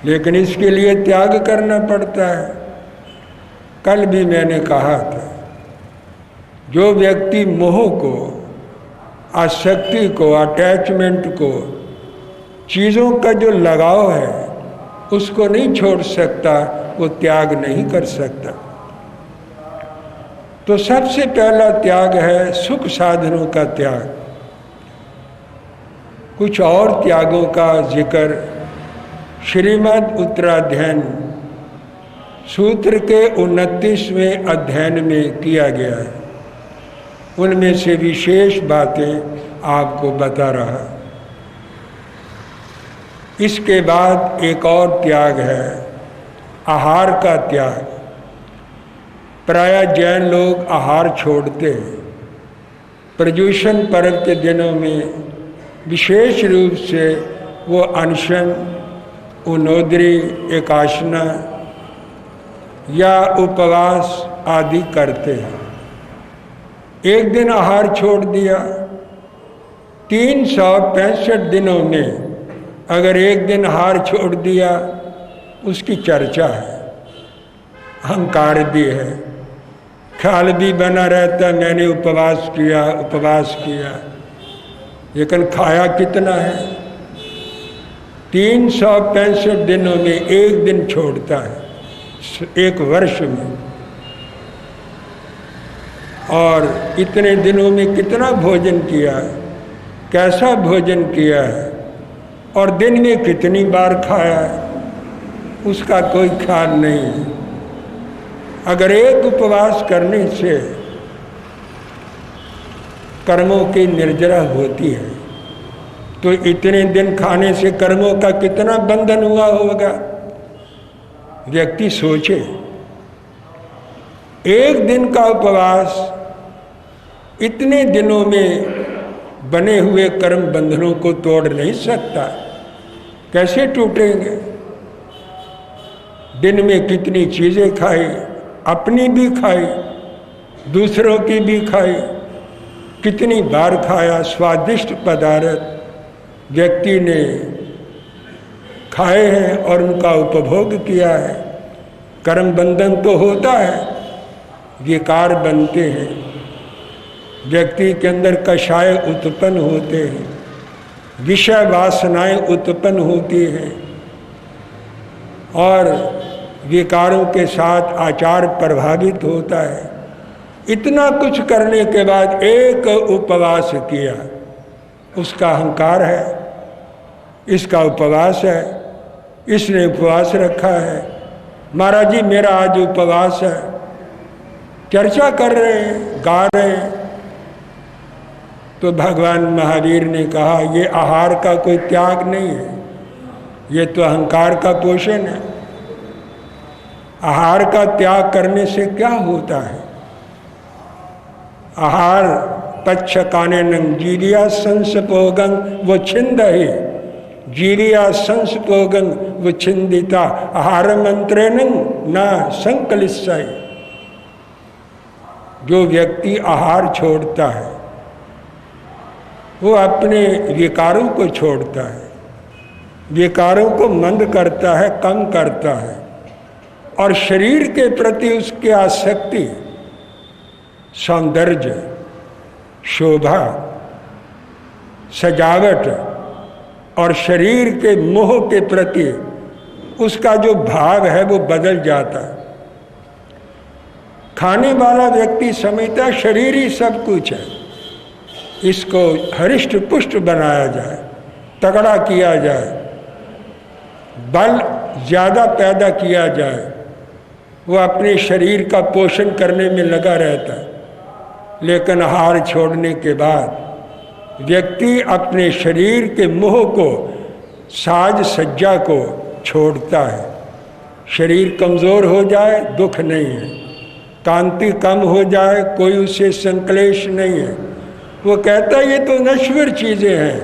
लेकिन इसके लिए त्याग करना पड़ता है। कल भी मैंने कहा था, जो व्यक्ति मोह को, आसक्ति को, अटैचमेंट को, चीज़ों का जो लगाव है उसको नहीं छोड़ सकता, वो त्याग नहीं कर सकता। तो सबसे पहला त्याग है सुख साधनों का त्याग। कुछ और त्यागों का जिक्र श्रीमद् उत्तराध्ययन सूत्र के 29वें अध्ययन में किया गया है। उनमें से विशेष बातें आपको बता रहा। इसके बाद एक और त्याग है आहार का त्याग। प्रायः जैन लोग आहार छोड़ते हैं। प्रजूषण पर्व के दिनों में विशेष रूप से वो अनशन, उनोदरी, एकाशना या उपवास आदि करते हैं। एक दिन आहार छोड़ दिया, 365 दिनों में अगर एक दिन आहार छोड़ दिया, उसकी चर्चा है, अहंकार भी है, ख्याल भी बना रहता मैंने उपवास किया, लेकिन खाया कितना है। 365 दिनों में एक दिन छोड़ता है एक वर्ष में, और इतने दिनों में कितना भोजन किया है, कैसा भोजन किया है, और दिन में कितनी बार खाया है, उसका कोई ख्याल नहीं है। अगर एक उपवास करने से कर्मों की निर्जरा होती है, तो इतने दिन खाने से कर्मों का कितना बंधन हुआ होगा। व्यक्ति सोचे, एक दिन का उपवास इतने दिनों में बने हुए कर्म बंधनों को तोड़ नहीं सकता, कैसे टूटेंगे। दिन में कितनी चीज़ें खाई, अपनी भी खाई, दूसरों की भी खाई, कितनी बार खाया। स्वादिष्ट पदार्थ व्यक्ति ने खाए हैं और उनका उपभोग किया है। कर्म बंधन तो होता है, विकार बनते हैं, व्यक्ति के अंदर कषाय उत्पन्न होते हैं, विषय वासनाएं उत्पन्न होती हैं, और विकारों के साथ आचार प्रभावित होता है। इतना कुछ करने के बाद एक उपवास किया, उसका अहंकार है, इसका उपवास है, इसने उपवास रखा है। महाराज जी मेरा आज उपवास है, चर्चा कर रहे हैं, गा रहे हैं। तो भगवान महावीर ने कहा, ये आहार का कोई त्याग नहीं है, ये तो अहंकार का पोषण है। आहार का त्याग करने से क्या होता है। आहार पच्छ कानेनं जीरिया संसपोगं वो छिंद ही, जीरिया संसपोगं वो छिंदिता आहार मंत्रेण न संकलिस्साई। जो व्यक्ति आहार छोड़ता है वो अपने विकारों को छोड़ता है, विकारों को मंद करता है, कम करता है, और शरीर के प्रति उसकी आसक्ति, सौंदर्य, शोभा, सजावट और शरीर के मोह के प्रति उसका जो भाव है वो बदल जाता है। खाने वाला व्यक्ति समझता शरीर ही सब कुछ है, इसको हरिष्ट पुष्ट बनाया जाए, तगड़ा किया जाए, बल ज़्यादा पैदा किया जाए। वो अपने शरीर का पोषण करने में लगा रहता है, लेकिन आहार छोड़ने के बाद व्यक्ति अपने शरीर के मोह को, साज सज्जा को छोड़ता है। शरीर कमज़ोर हो जाए दुख नहीं है, कांति कम हो जाए कोई उससे संक्लेश नहीं है। वो कहता है ये तो नश्वर चीज़ें हैं,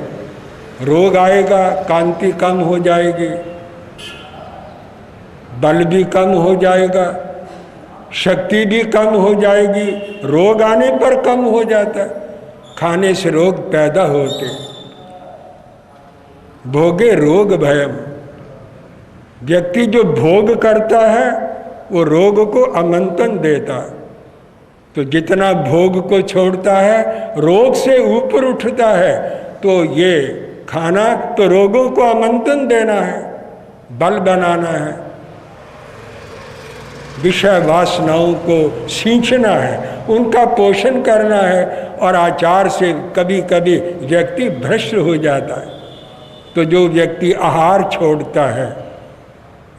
रोग आएगा, कांति कम हो जाएगी, बल भी कम हो जाएगा, शक्ति भी कम हो जाएगी, रोग आने पर कम हो जाता है। खाने से रोग पैदा होते। भोगे रोग भयम, व्यक्ति जो भोग करता है वो रोग को आमंत्रण देता है। तो जितना भोग को छोड़ता है रोग से ऊपर उठता है। तो ये खाना तो रोगों को आमंत्रण देना है, बल बनाना है, विषय वासनाओं को सींचना है, उनका पोषण करना है। और आचार से कभी कभी व्यक्ति भ्रष्ट हो जाता है। तो जो व्यक्ति आहार छोड़ता है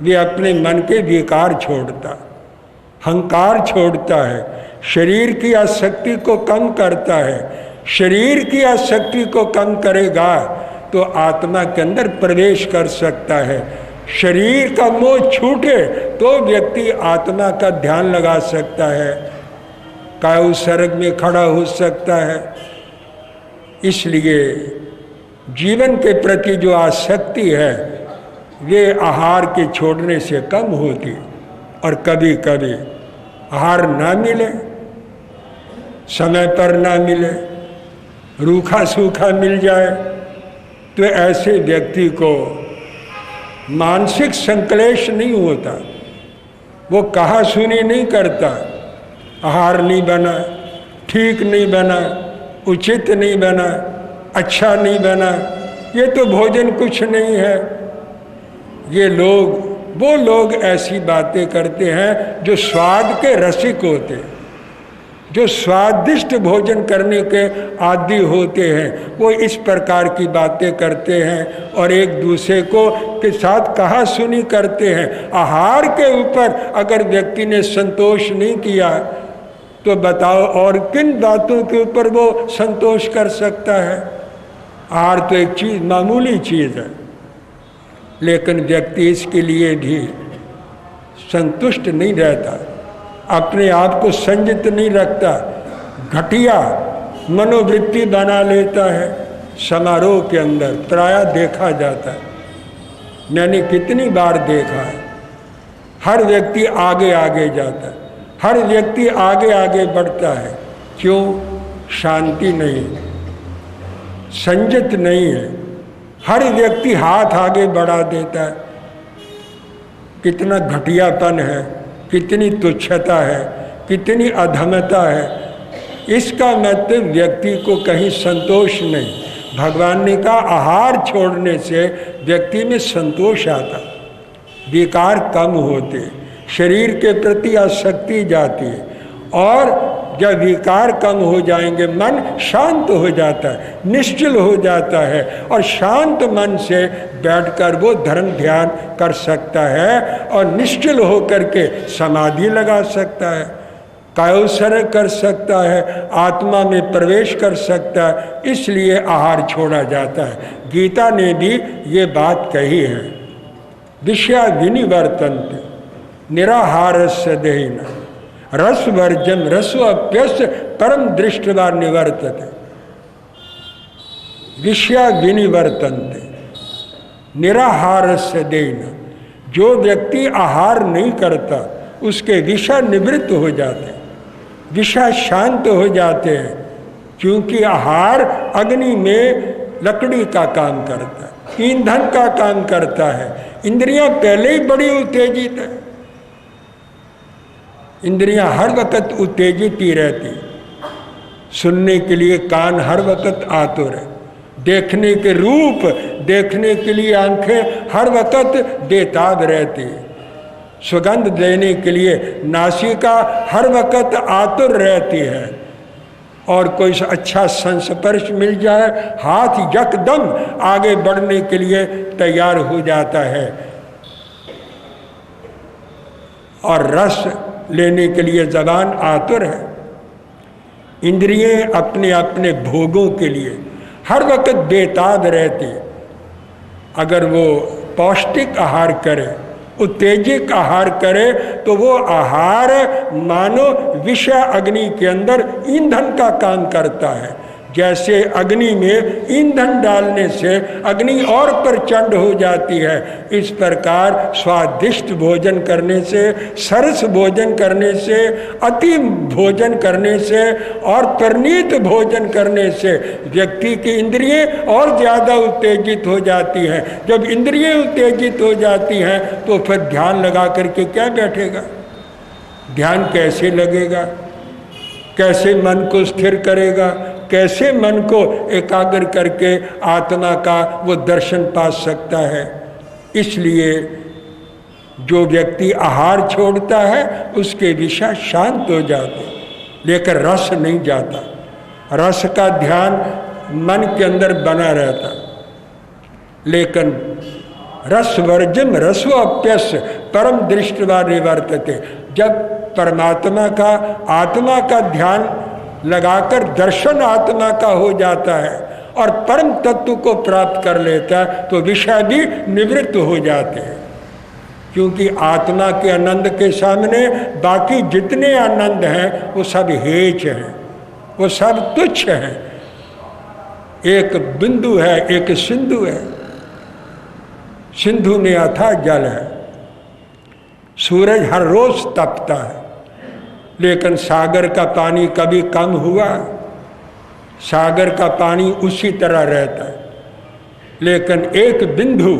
वे अपने मन के विकार छोड़ता, अहंकार छोड़ता है, शरीर की आसक्ति को कम करता है। शरीर की आसक्ति को कम करेगा तो आत्मा के अंदर प्रवेश कर सकता है। शरीर का मोह छूटे तो व्यक्ति आत्मा का ध्यान लगा सकता है, कायु सर्ग में खड़ा हो सकता है। इसलिए जीवन के प्रति जो आसक्ति है वे आहार के छोड़ने से कम होती। और कभी कभी आहार ना मिले, समय पर ना मिले, रूखा सूखा मिल जाए तो ऐसे व्यक्ति को मानसिक संक्लेश नहीं होता, वो कहा सुनी नहीं करता। आहार नहीं बना, ठीक नहीं बना, उचित नहीं बना, अच्छा नहीं बना, ये तो भोजन कुछ नहीं है। ये लोग, वो लोग ऐसी बातें करते हैं जो स्वाद के रसिक होते हैं, जो स्वादिष्ट भोजन करने के आदी होते हैं। वो इस प्रकार की बातें करते हैं और एक दूसरे को के साथ कहा सुनी करते हैं। आहार के ऊपर अगर व्यक्ति ने संतोष नहीं किया तो बताओ और किन बातों के ऊपर वो संतोष कर सकता है। आहार तो एक चीज़, मामूली चीज़ है, लेकिन व्यक्ति इसके लिए भी संतुष्ट नहीं रहता, अपने आप को संयत नहीं रखता, घटिया मनोवृत्ति बना लेता है। समारोह के अंदर प्रायः देखा जाता है, मैंने कितनी बार देखा है, हर व्यक्ति आगे आगे जाता है, हर व्यक्ति आगे आगे बढ़ता है। क्यों? शांति नहीं, संयत नहीं है। हर व्यक्ति हाथ आगे बढ़ा देता है। कितना घटियापन है, कितनी तुच्छता है, कितनी अधमता है। इसका मतलब व्यक्ति को कहीं संतोष नहीं। भगवान ने कहा आहार छोड़ने से व्यक्ति में संतोष आता, विकार कम होते, शरीर के प्रति आसक्ति जाती है और जब विकार कम हो जाएंगे मन शांत हो जाता है, निश्चल हो जाता है और शांत मन से बैठकर वो धर्म ध्यान कर सकता है और निश्चल हो करके समाधि लगा सकता है, कायोत्सर्ग कर सकता है, आत्मा में प्रवेश कर सकता है। इसलिए आहार छोड़ा जाता है। गीता ने भी ये बात कही है, विषया विनिवर्तन्ते निराहारस्य देहिना रस वर्जम रसोऽप्यस्य परम दृष्ट्वा निवर्तते। विषया विनिवर्तन्ते निराहारस्य देहिना, जो व्यक्ति आहार नहीं करता उसके विषय निवृत्त हो जाते हैं, विषय शांत हो जाते हैं। क्योंकि आहार अग्नि में लकड़ी का काम करता है, ईंधन का काम करता है। इंद्रियां पहले ही बड़ी उत्तेजित है, इंद्रियां हर वक्त उत्तेजित ही रहती, सुनने के लिए कान हर वक्त आतुर है, देखने के रूप देखने के लिए आंखें हर वक्त बेताब रहती है, सुगंध देने के लिए नासिका हर वक्त आतुर रहती है और कोई अच्छा संस्पर्श मिल जाए हाथ यकदम आगे बढ़ने के लिए तैयार हो जाता है और रस लेने के लिए ज़बान आतुर है। इंद्रियां अपने अपने भोगों के लिए हर वक्त बेताब रहती। अगर वो पौष्टिक आहार करे, उत्तेजित आहार करे तो वो आहार मानो विषय अग्नि के अंदर ईंधन का काम करता है, जैसे अग्नि में ईंधन डालने से अग्नि और प्रचंड हो जाती है, इस प्रकार स्वादिष्ट भोजन करने से, सरस भोजन करने से, अति भोजन करने से और प्रनीत भोजन करने से व्यक्ति की इंद्रियें और ज़्यादा उत्तेजित हो जाती हैं। जब इंद्रियें उत्तेजित हो जाती हैं तो फिर ध्यान लगा करके क्या बैठेगा? ध्यान कैसे लगेगा? कैसे मन को स्थिर करेगा? कैसे मन को एकाग्र करके आत्मा का वो दर्शन पा सकता है? इसलिए जो व्यक्ति आहार छोड़ता है उसके विषय शांत हो जाते, लेकिन रस नहीं जाता। रस का ध्यान मन के अंदर बना रहता, लेकिन रस वर्जम रसोऽप्यस्य परम दृष्ट्वा निवर्तते। जब परमात्मा का, आत्मा का ध्यान लगाकर दर्शन आत्मा का हो जाता है और परम तत्व को प्राप्त कर लेता है तो विषय भी निवृत्त हो जाते हैं। क्योंकि आत्मा के आनंद के सामने बाकी जितने आनंद हैं वो सब हेच हैं, वो सब तुच्छ हैं। एक बिंदु है, एक सिंधु है। सिंधु में अथाह जल है, सूरज हर रोज तपता है, लेकिन सागर का पानी कभी कम हुआ? सागर का पानी उसी तरह रहता है, लेकिन एक बिंदु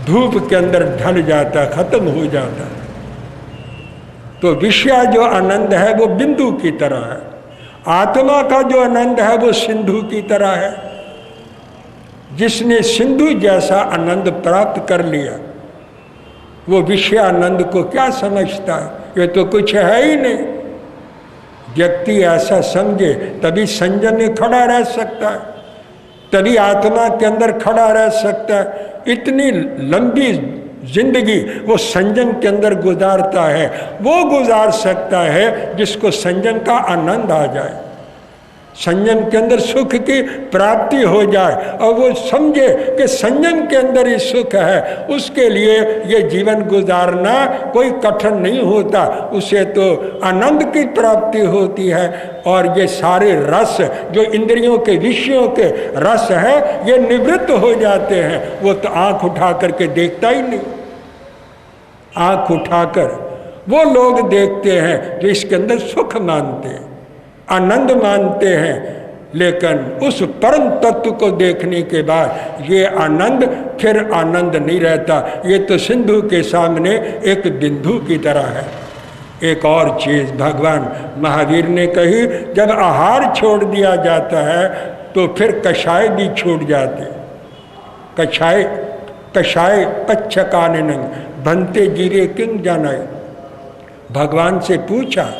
धूप के अंदर ढल जाता, खत्म हो जाता है। तो विषय जो आनंद है वो बिंदु की तरह है, आत्मा का जो आनंद है वो सिंधु की तरह है। जिसने सिंधु जैसा आनंद प्राप्त कर लिया वो विषय आनंद को क्या समझता है? ये तो कुछ है ही नहीं। व्यक्ति ऐसा समझे तभी संयम में खड़ा रह सकता है, तभी आत्मा के अंदर खड़ा रह सकता है। इतनी लंबी जिंदगी वो संयम के अंदर गुजारता है, वो गुजार सकता है जिसको संयम का आनंद आ जाए, संयम के अंदर सुख की प्राप्ति हो जाए और वो समझे कि संयम के अंदर ही सुख है। उसके लिए ये जीवन गुजारना कोई कठिन नहीं होता, उसे तो आनंद की प्राप्ति होती है। और ये सारे रस जो इंद्रियों के विषयों के रस है ये निवृत्त हो जाते हैं। वो तो आंख उठा करके देखता ही नहीं, आंख उठाकर वो लोग देखते हैं जो इसके अंदर सुख मानते हैं, आनंद मानते हैं, लेकिन उस परम तत्व को देखने के बाद ये आनंद फिर आनंद नहीं रहता। ये तो सिंधु के सामने एक बिंदु की तरह है। एक और चीज़ भगवान महावीर ने कही, जब आहार छोड़ दिया जाता है तो फिर कषाय भी छूट जाते। कषाय कषाय पच्छकाननं भन्ते जीरे किं जानाय। भगवान से पूछा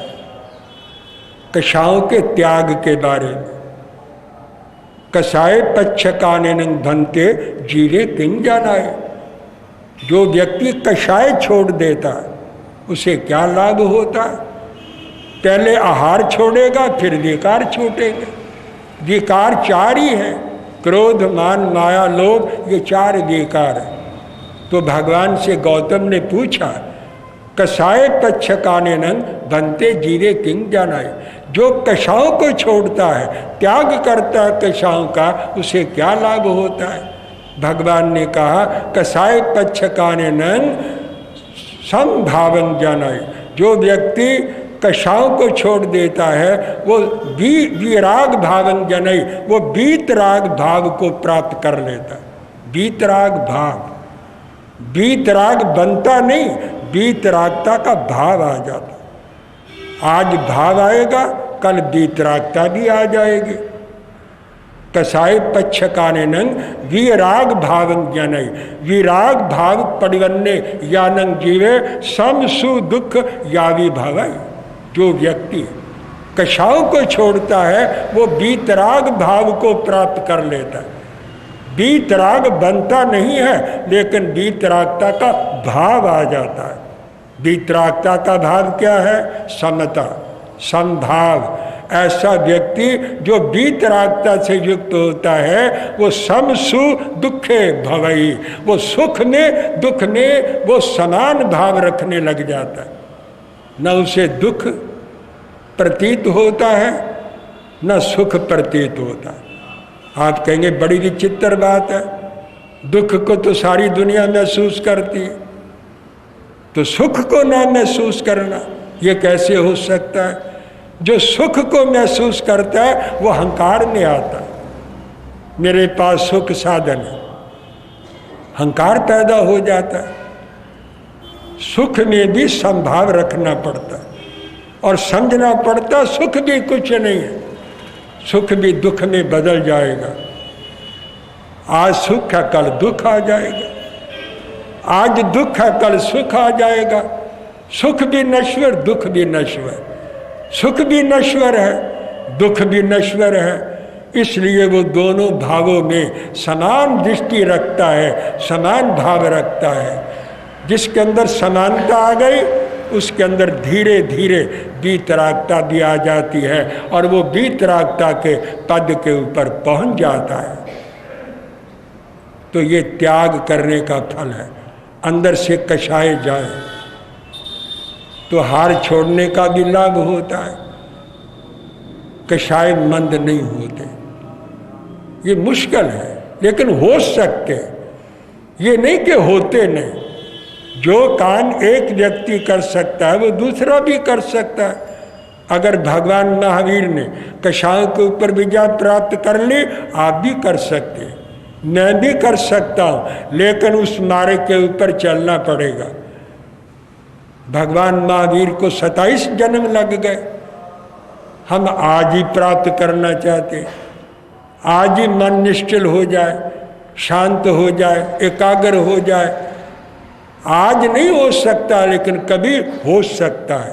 कषायों के त्याग के बारे में। कषाय पच्छकाननं भन्ते जीरे किं जानाय। जो व्यक्ति कषाय छोड़ देता उसे क्या लाभ होता? पहले आहार छोड़ेगा फिर विकार छूटेंगे। विकार चार ही है, क्रोध मान माया लोभ, ये चार विकार है। तो भगवान से गौतम ने पूछा कषाय पच्छकाननं भन्ते जीरे किं जानाय। जो कषायों को छोड़ता है, त्याग करता है कषायों का, उसे क्या लाभ होता है? भगवान ने कहा कषाय पच्छकाननं समभावं जानाय। जो व्यक्ति कषायों को छोड़ देता है वो विराग भावं जानाय, वो वीतराग भाव को प्राप्त कर लेता है। वीतराग भाव, वीतराग बनता नहीं, वीतरागता का भाव आ जाता। आज भाव आएगा कल वीतरागता भी आ जाएगी। कषाय पच्छकाननं विराग भावं जानाय। विराग भाव परिवन्ने यानं जीवे सम सु दुख यावी भवै। जो व्यक्ति कषायों को छोड़ता है वो वीतराग भाव को प्राप्त कर लेता है। वीतराग बनता नहीं है, लेकिन वीतरागता का भाव आ जाता है। वीतरागता का भाव क्या है? समता, समभाव। ऐसा व्यक्ति जो वीतरागता से युक्त होता है वो समसु दुखे भवई। वो सुख में दुख में वो समान भाव रखने लग जाता है। न उसे दुख प्रतीत होता है न सुख प्रतीत होता। आप कहेंगे बड़ी विचित्र बात है, दुख को तो सारी दुनिया महसूस करती है, तो सुख को ना महसूस करना ये कैसे हो सकता है? जो सुख को महसूस करता है वो अहंकार में आता है। मेरे पास सुख साधन है, अहंकार पैदा हो जाता है। सुख में भी संभाव रखना पड़ता है और समझना पड़ता, सुख भी कुछ नहीं है, सुख भी दुख में बदल जाएगा। आज सुख है कल दुख आ जाएगा, आज दुख है कल सुख आ जाएगा। सुख भी नश्वर, दुख भी नश्वर, सुख भी नश्वर है, दुख भी नश्वर है। इसलिए वो दोनों भावों में समान दृष्टि रखता है, समान भाव रखता है। जिसके अंदर समानता आ गई उसके अंदर धीरे धीरे वीतरागता भी आ जाती है और वो वीतरागता के पद के ऊपर पहुंच जाता है। तो ये त्याग करने का फल है। अंदर से कषाय जाए तो हार छोड़ने का भी लाभ होता है, कषाय मंद नहीं होते। ये मुश्किल है लेकिन हो सकते, ये नहीं कि होते नहीं। जो काम एक व्यक्ति कर सकता है वो दूसरा भी कर सकता है। अगर भगवान महावीर ने कषायों के ऊपर विजय प्राप्त कर ली, आप भी कर सकते हैं, मैं भी कर सकता हूँ, लेकिन उस मार्ग के ऊपर चलना पड़ेगा। भगवान महावीर को 27 जन्म लग गए, हम आज ही प्राप्त करना चाहते हैं। आज ही मन निश्चल हो जाए, शांत हो जाए, एकाग्र हो जाए। आज नहीं हो सकता लेकिन कभी हो सकता है।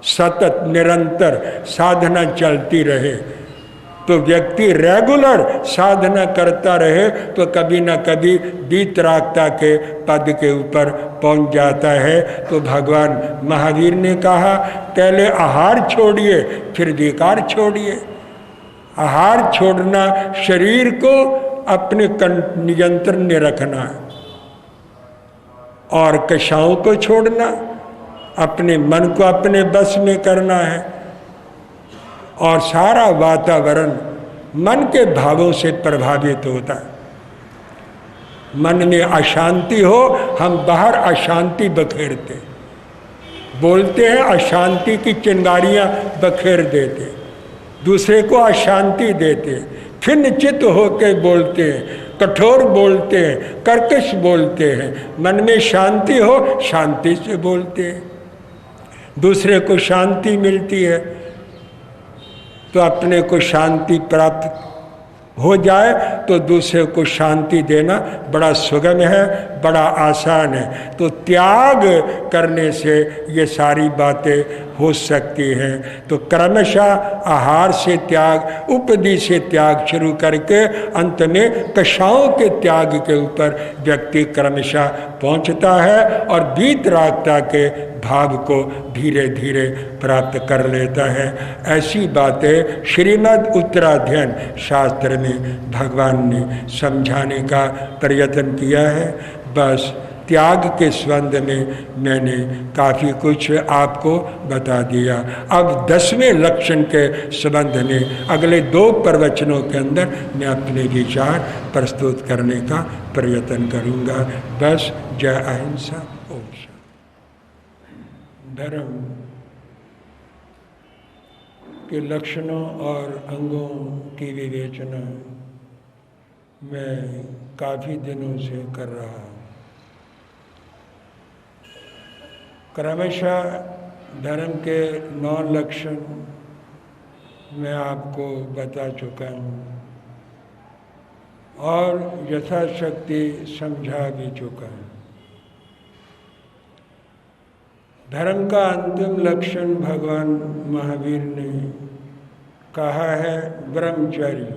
सतत निरंतर साधना चलती रहे तो व्यक्ति रेगुलर साधना करता रहे तो कभी ना कभी वीतरागता के पद के ऊपर पहुंच जाता है। तो भगवान महावीर ने कहा पहले आहार छोड़िए फिर विकार छोड़िए। आहार छोड़ना शरीर को अपने नियंत्रण में रखना है और कषायों को छोड़ना अपने मन को अपने बस में करना है। और सारा वातावरण मन के भावों से प्रभावित होता है। मन में अशांति हो, हम बाहर अशांति बखेरते, बोलते हैं अशांति की चिंगारियां बखेर देते, दूसरे को अशांति देते, खिन्नचित होकर बोलते हैं, कठोर बोलते हैं, कर्कश बोलते हैं। मन में शांति हो, शांति से बोलते हैं, दूसरे को शांति मिलती है। तो अपने को शांति प्राप्त हो जाए तो दूसरे को शांति देना बड़ा सुगम है, बड़ा आसान है। तो त्याग करने से ये सारी बातें हो सकती हैं। तो क्रमशः आहार से त्याग, उपदी से त्याग शुरू करके अंत में कषायों के त्याग के ऊपर व्यक्ति क्रमशः पहुंचता है और वीतरागता के भाव को धीरे धीरे प्राप्त कर लेता है। ऐसी बातें श्रीमद् उत्तराध्ययन शास्त्र में भगवान ने समझाने का प्रयत्न किया है। बस त्याग के संबंध में मैंने काफ़ी कुछ आपको बता दिया। अब 10वें लक्षण के संबंध में अगले 2 प्रवचनों के अंदर मैं अपने विचार प्रस्तुत करने का प्रयत्न करूँगा। बस जय अहिंसा। ओम शांति। धर्म के लक्षणों और अंगों की विवेचना मैं काफ़ी दिनों से कर रहा हूँ। क्रमशः धर्म के 9 लक्षण मैं आपको बता चुका हूँ और यथाशक्ति समझा भी चुका हूँ। धर्म का अंतिम लक्षण भगवान महावीर ने कहा है ब्रह्मचर्य।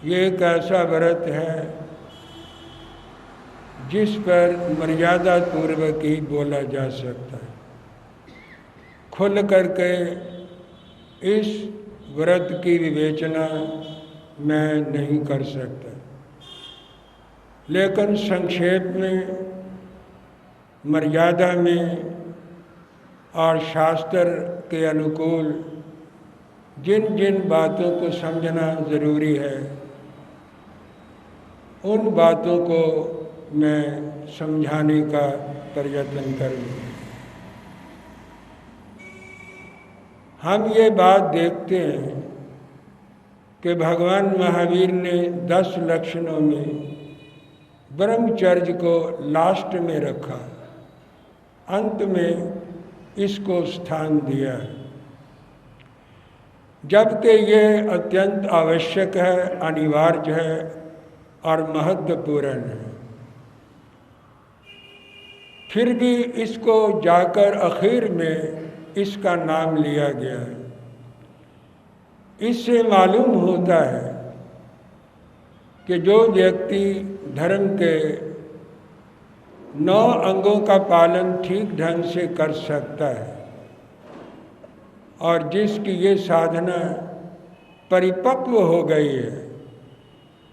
ये एक ऐसा व्रत है जिस पर मर्यादा पूर्वक ही बोला जा सकता है। खुल करके इस व्रत की विवेचना मैं नहीं कर सकता, लेकिन संक्षेप में मर्यादा में और शास्त्र के अनुकूल जिन जिन बातों को समझना ज़रूरी है उन बातों को मैं समझाने का प्रयत्न करूँ। हम ये बात देखते हैं कि भगवान महावीर ने 10 लक्षणों में ब्रह्मचर्य को लास्ट में रखा, अंत में इसको स्थान दिया है, जबकि ये अत्यंत आवश्यक है, अनिवार्य है और महत्वपूर्ण है। फिर भी इसको जाकर आखिर में इसका नाम लिया गया है। इससे मालूम होता है कि जो व्यक्ति धर्म के 9 अंगों का पालन ठीक ढंग से कर सकता है और जिसकी ये साधना परिपक्व हो गई है,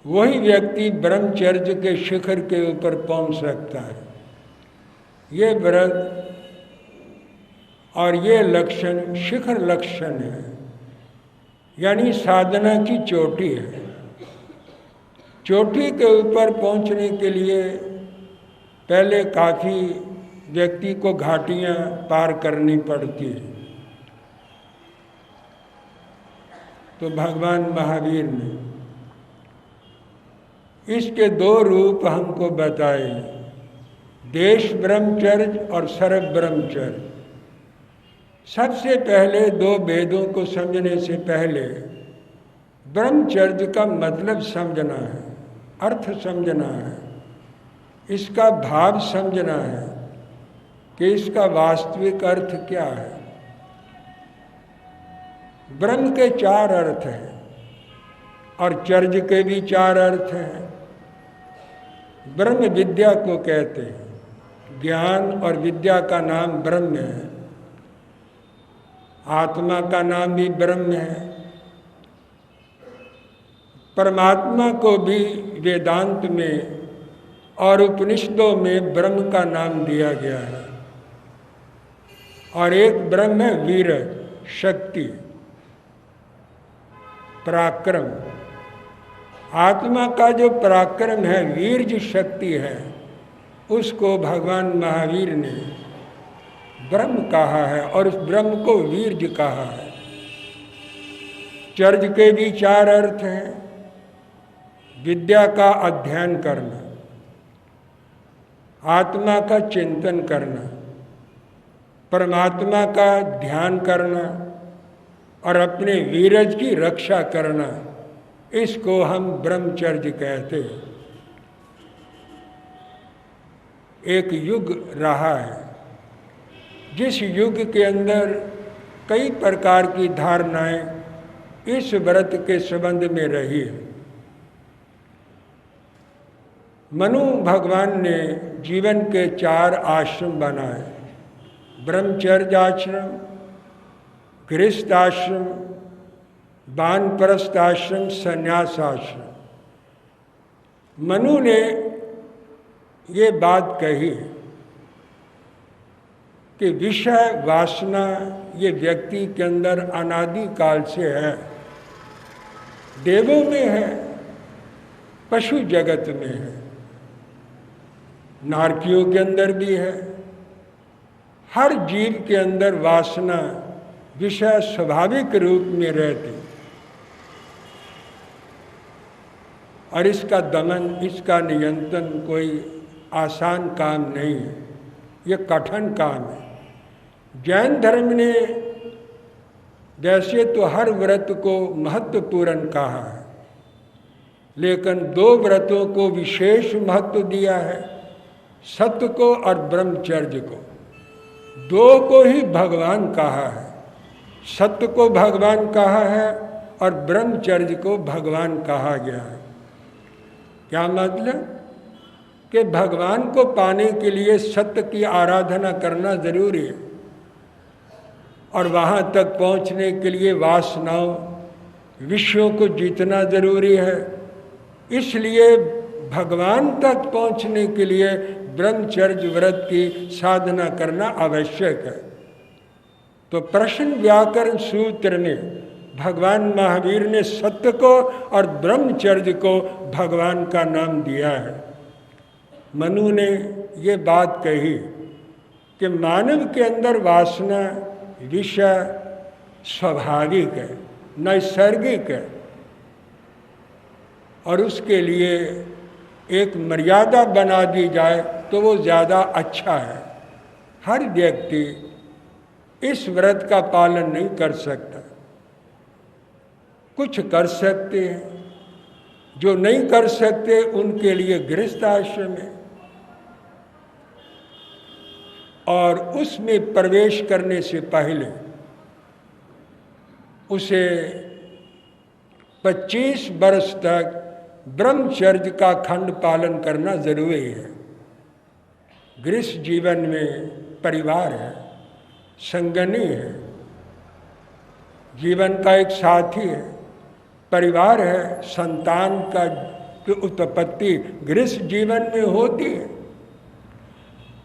वही व्यक्ति ब्रह्मचर्य के शिखर के ऊपर पहुंच सकता है। ये व्रत और ये लक्षण शिखर लक्षण है, यानी साधना की चोटी है। चोटी के ऊपर पहुंचने के लिए पहले काफ़ी व्यक्ति को घाटियां पार करनी पड़ती है। तो भगवान महावीर ने इसके 2 रूप हमको बताए, देश ब्रह्मचर्य और सर्व ब्रह्मचर्य। सबसे पहले 2 वेदों को समझने से पहले ब्रह्मचर्य का मतलब समझना है, अर्थ समझना है, इसका भाव समझना है कि इसका वास्तविक अर्थ क्या है। ब्रह्म के 4 अर्थ हैं और चर्य के भी 4 अर्थ हैं। ब्रह्म विद्या को कहते हैं, ज्ञान और विद्या का नाम ब्रह्म है। आत्मा का नाम भी ब्रह्म है। परमात्मा को भी वेदांत में और उपनिषदों में ब्रह्म का नाम दिया गया है। और एक ब्रह्म है वीर, शक्ति, पराक्रम। आत्मा का जो पराक्रम है, वीर्य शक्ति है, उसको भगवान महावीर ने ब्रह्म कहा है और उस ब्रह्म को वीर्य कहा है। चर्य के भी 4 अर्थ हैं। विद्या का अध्ययन करना, आत्मा का चिंतन करना, परमात्मा का ध्यान करना और अपने वीरज की रक्षा करना, इसको हम ब्रह्मचर्य कहते हैं। एक युग रहा है जिस युग के अंदर कई प्रकार की धारणाएं इस व्रत के संबंध में रही है। मनु भगवान ने जीवन के 4 आश्रम बनाए, ब्रह्मचर्य आश्रम, गृहस्थ आश्रम, वानप्रस्थ आश्रम, संन्यास आश्रम। मनु ने ये बात कही कि विषय वासना ये व्यक्ति के अंदर अनादि काल से है, देवों में है, पशु जगत में है, नारकियों के अंदर भी है। हर जीव के अंदर वासना विषय स्वाभाविक रूप में रहती और इसका दमन, इसका नियंत्रण कोई आसान काम नहीं है, ये कठिन काम है। जैन धर्म ने वैसे तो हर व्रत को महत्वपूर्ण कहा है, लेकिन 2 व्रतों को विशेष महत्व दिया है, सत्य को और ब्रह्मचर्य को। 2 को ही भगवान कहा है, सत्य को भगवान कहा है और ब्रह्मचर्य को भगवान कहा गया है। क्या मतलब कि भगवान को पाने के लिए सत्य की आराधना करना जरूरी है और वहाँ तक पहुँचने के लिए वासनाओं, विषयों को जीतना जरूरी है। इसलिए भगवान तक पहुँचने के लिए ब्रह्मचर्य व्रत की साधना करना आवश्यक है। तो प्रश्न व्याकरण सूत्र ने भगवान महावीर ने सत्य को और ब्रह्मचर्य को भगवान का नाम दिया है। मनु ने ये बात कही कि मानव के अंदर वासना विषय स्वाभाविक है, नैसर्गिक है, और उसके लिए एक मर्यादा बना दी जाए तो वो ज़्यादा अच्छा है। हर व्यक्ति इस व्रत का पालन नहीं कर सकता, कुछ कर सकते हैं, जो नहीं कर सकते उनके लिए गृहस्थ आश्रम है, और उसमें प्रवेश करने से पहले उसे 25 वर्ष तक ब्रह्मचर्य का खंड पालन करना जरूरी है। गृहस्थ जीवन में परिवार है, संगनी है, जीवन का एक साथी है, परिवार है, संतान का की उत्पत्ति गृहस्थ जीवन में होती है।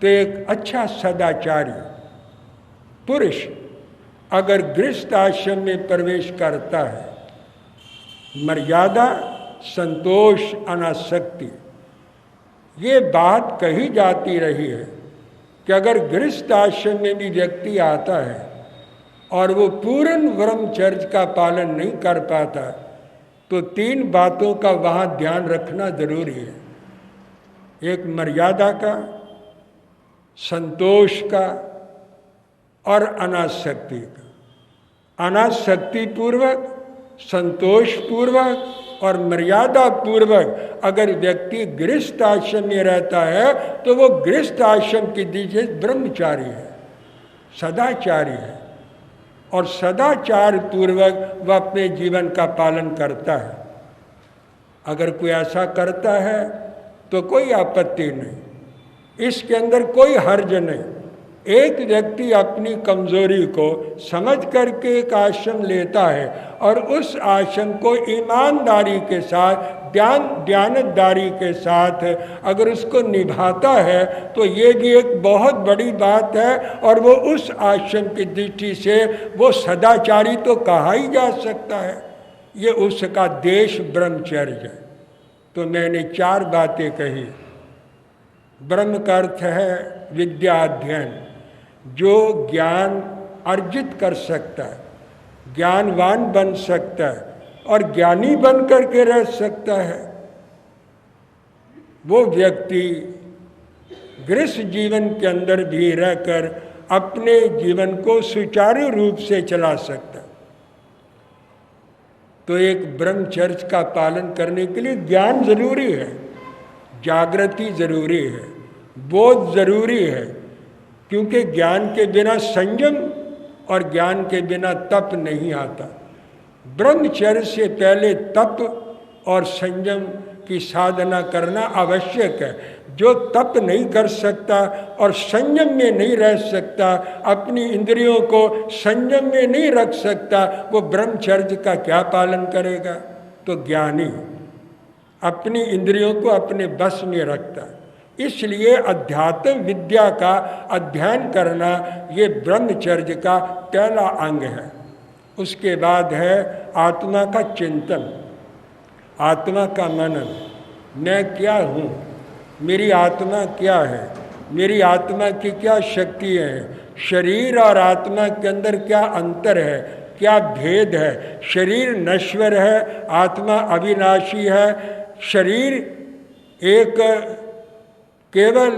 तो एक अच्छा सदाचारी पुरुष अगर गृहस्थ आश्रम में प्रवेश करता है, मर्यादा, संतोष, अनासक्ति, ये बात कही जाती रही है कि अगर गृहस्थ आश्रम में भी व्यक्ति आता है और वो पूर्ण ब्रह्मचर्य का पालन नहीं कर पाता, तो 3 बातों का वहाँ ध्यान रखना जरूरी है। एक मर्यादा का, संतोष का और अनासक्ति का। अनासक्ति पूर्वक, संतोष पूर्वक और मर्यादा पूर्वक अगर व्यक्ति गृहस्थ आश्रम में रहता है तो वो गृहस्थ आश्रम की दृष्टि से ब्रह्मचारी है, सदाचारी है, और सदाचार पूर्वक वह अपने जीवन का पालन करता है। अगर कोई ऐसा करता है तो कोई आपत्ति नहीं, इसके अंदर कोई हर्ज नहीं। एक व्यक्ति अपनी कमजोरी को समझ करके एक आश्रम लेता है और उस आश्रम को ईमानदारी के साथ, दयानतदारी के साथ अगर उसको निभाता है तो ये भी एक बहुत बड़ी बात है, और वो उस आश्रम की दृष्टि से वो सदाचारी तो कहा ही जा सकता है। ये उसका देश ब्रह्मचर्य है। तो मैंने 4 बातें कही। ब्रह्म का अर्थ है विद्या अध्ययन, जो ज्ञान अर्जित कर सकता है, ज्ञानवान बन सकता है और ज्ञानी बन करके रह सकता है, वो व्यक्ति गृहस्थ जीवन के अंदर भी रहकर अपने जीवन को सुचारू रूप से चला सकता है। तो एक ब्रह्मचर्य का पालन करने के लिए ज्ञान जरूरी है, जागृति जरूरी है, बोध जरूरी है, क्योंकि ज्ञान के बिना संयम और ज्ञान के बिना तप नहीं आता। ब्रह्मचर्य से पहले तप और संयम की साधना करना आवश्यक है। जो तप नहीं कर सकता और संयम में नहीं रह सकता, अपनी इंद्रियों को संयम में नहीं रख सकता, वो ब्रह्मचर्य का क्या पालन करेगा। तो ज्ञानी अपनी इंद्रियों को अपने बस में रखता है। इसलिए अध्यात्म विद्या का अध्ययन करना ये ब्रह्मचर्य का पहला अंग है। उसके बाद है आत्मा का चिंतन, आत्मा का मनन। मैं क्या हूँ, मेरी आत्मा क्या है, मेरी आत्मा की क्या शक्ति है, शरीर और आत्मा के अंदर क्या अंतर है, क्या भेद है। शरीर नश्वर है, आत्मा अविनाशी है। शरीर एक केवल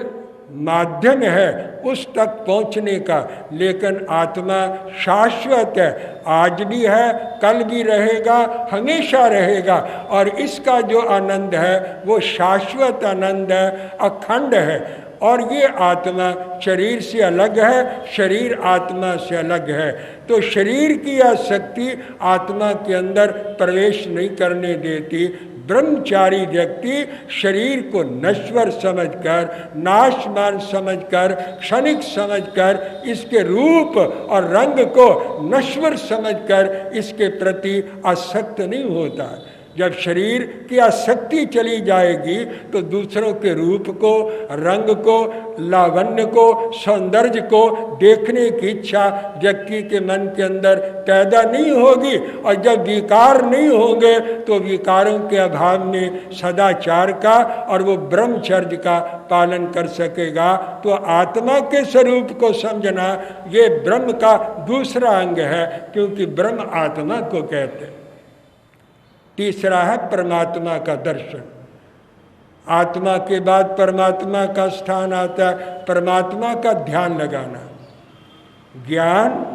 माध्यम है उस तक पहुंचने का, लेकिन आत्मा शाश्वत है, आज भी है, कल भी रहेगा, हमेशा रहेगा। और इसका जो आनंद है वो शाश्वत आनंद है, अखंड है। और ये आत्मा शरीर से अलग है, शरीर आत्मा से अलग है। तो शरीर की आसक्ति आत्मा के अंदर प्रवेश नहीं करने देती। ब्रह्मचारी व्यक्ति शरीर को नश्वर समझकर, नाशमान समझकर, क्षणिक समझकर, इसके रूप और रंग को नश्वर समझकर इसके प्रति आसक्त नहीं होता। जब शरीर की आसक्ति चली जाएगी तो दूसरों के रूप को, रंग को, लावण्य को, सौंदर्य को देखने की इच्छा व्यक्ति के मन के अंदर पैदा नहीं होगी। और जब विकार नहीं होंगे तो विकारों के अभाव में सदाचार का और वो ब्रह्मचर्य का पालन कर सकेगा। तो आत्मा के स्वरूप को समझना ये ब्रह्म का दूसरा अंग है, क्योंकि ब्रह्म आत्मा को कहते हैं। तीसरा है परमात्मा का दर्शन। आत्मा के बाद परमात्मा का स्थान आता है, परमात्मा का ध्यान लगाना। ज्ञान,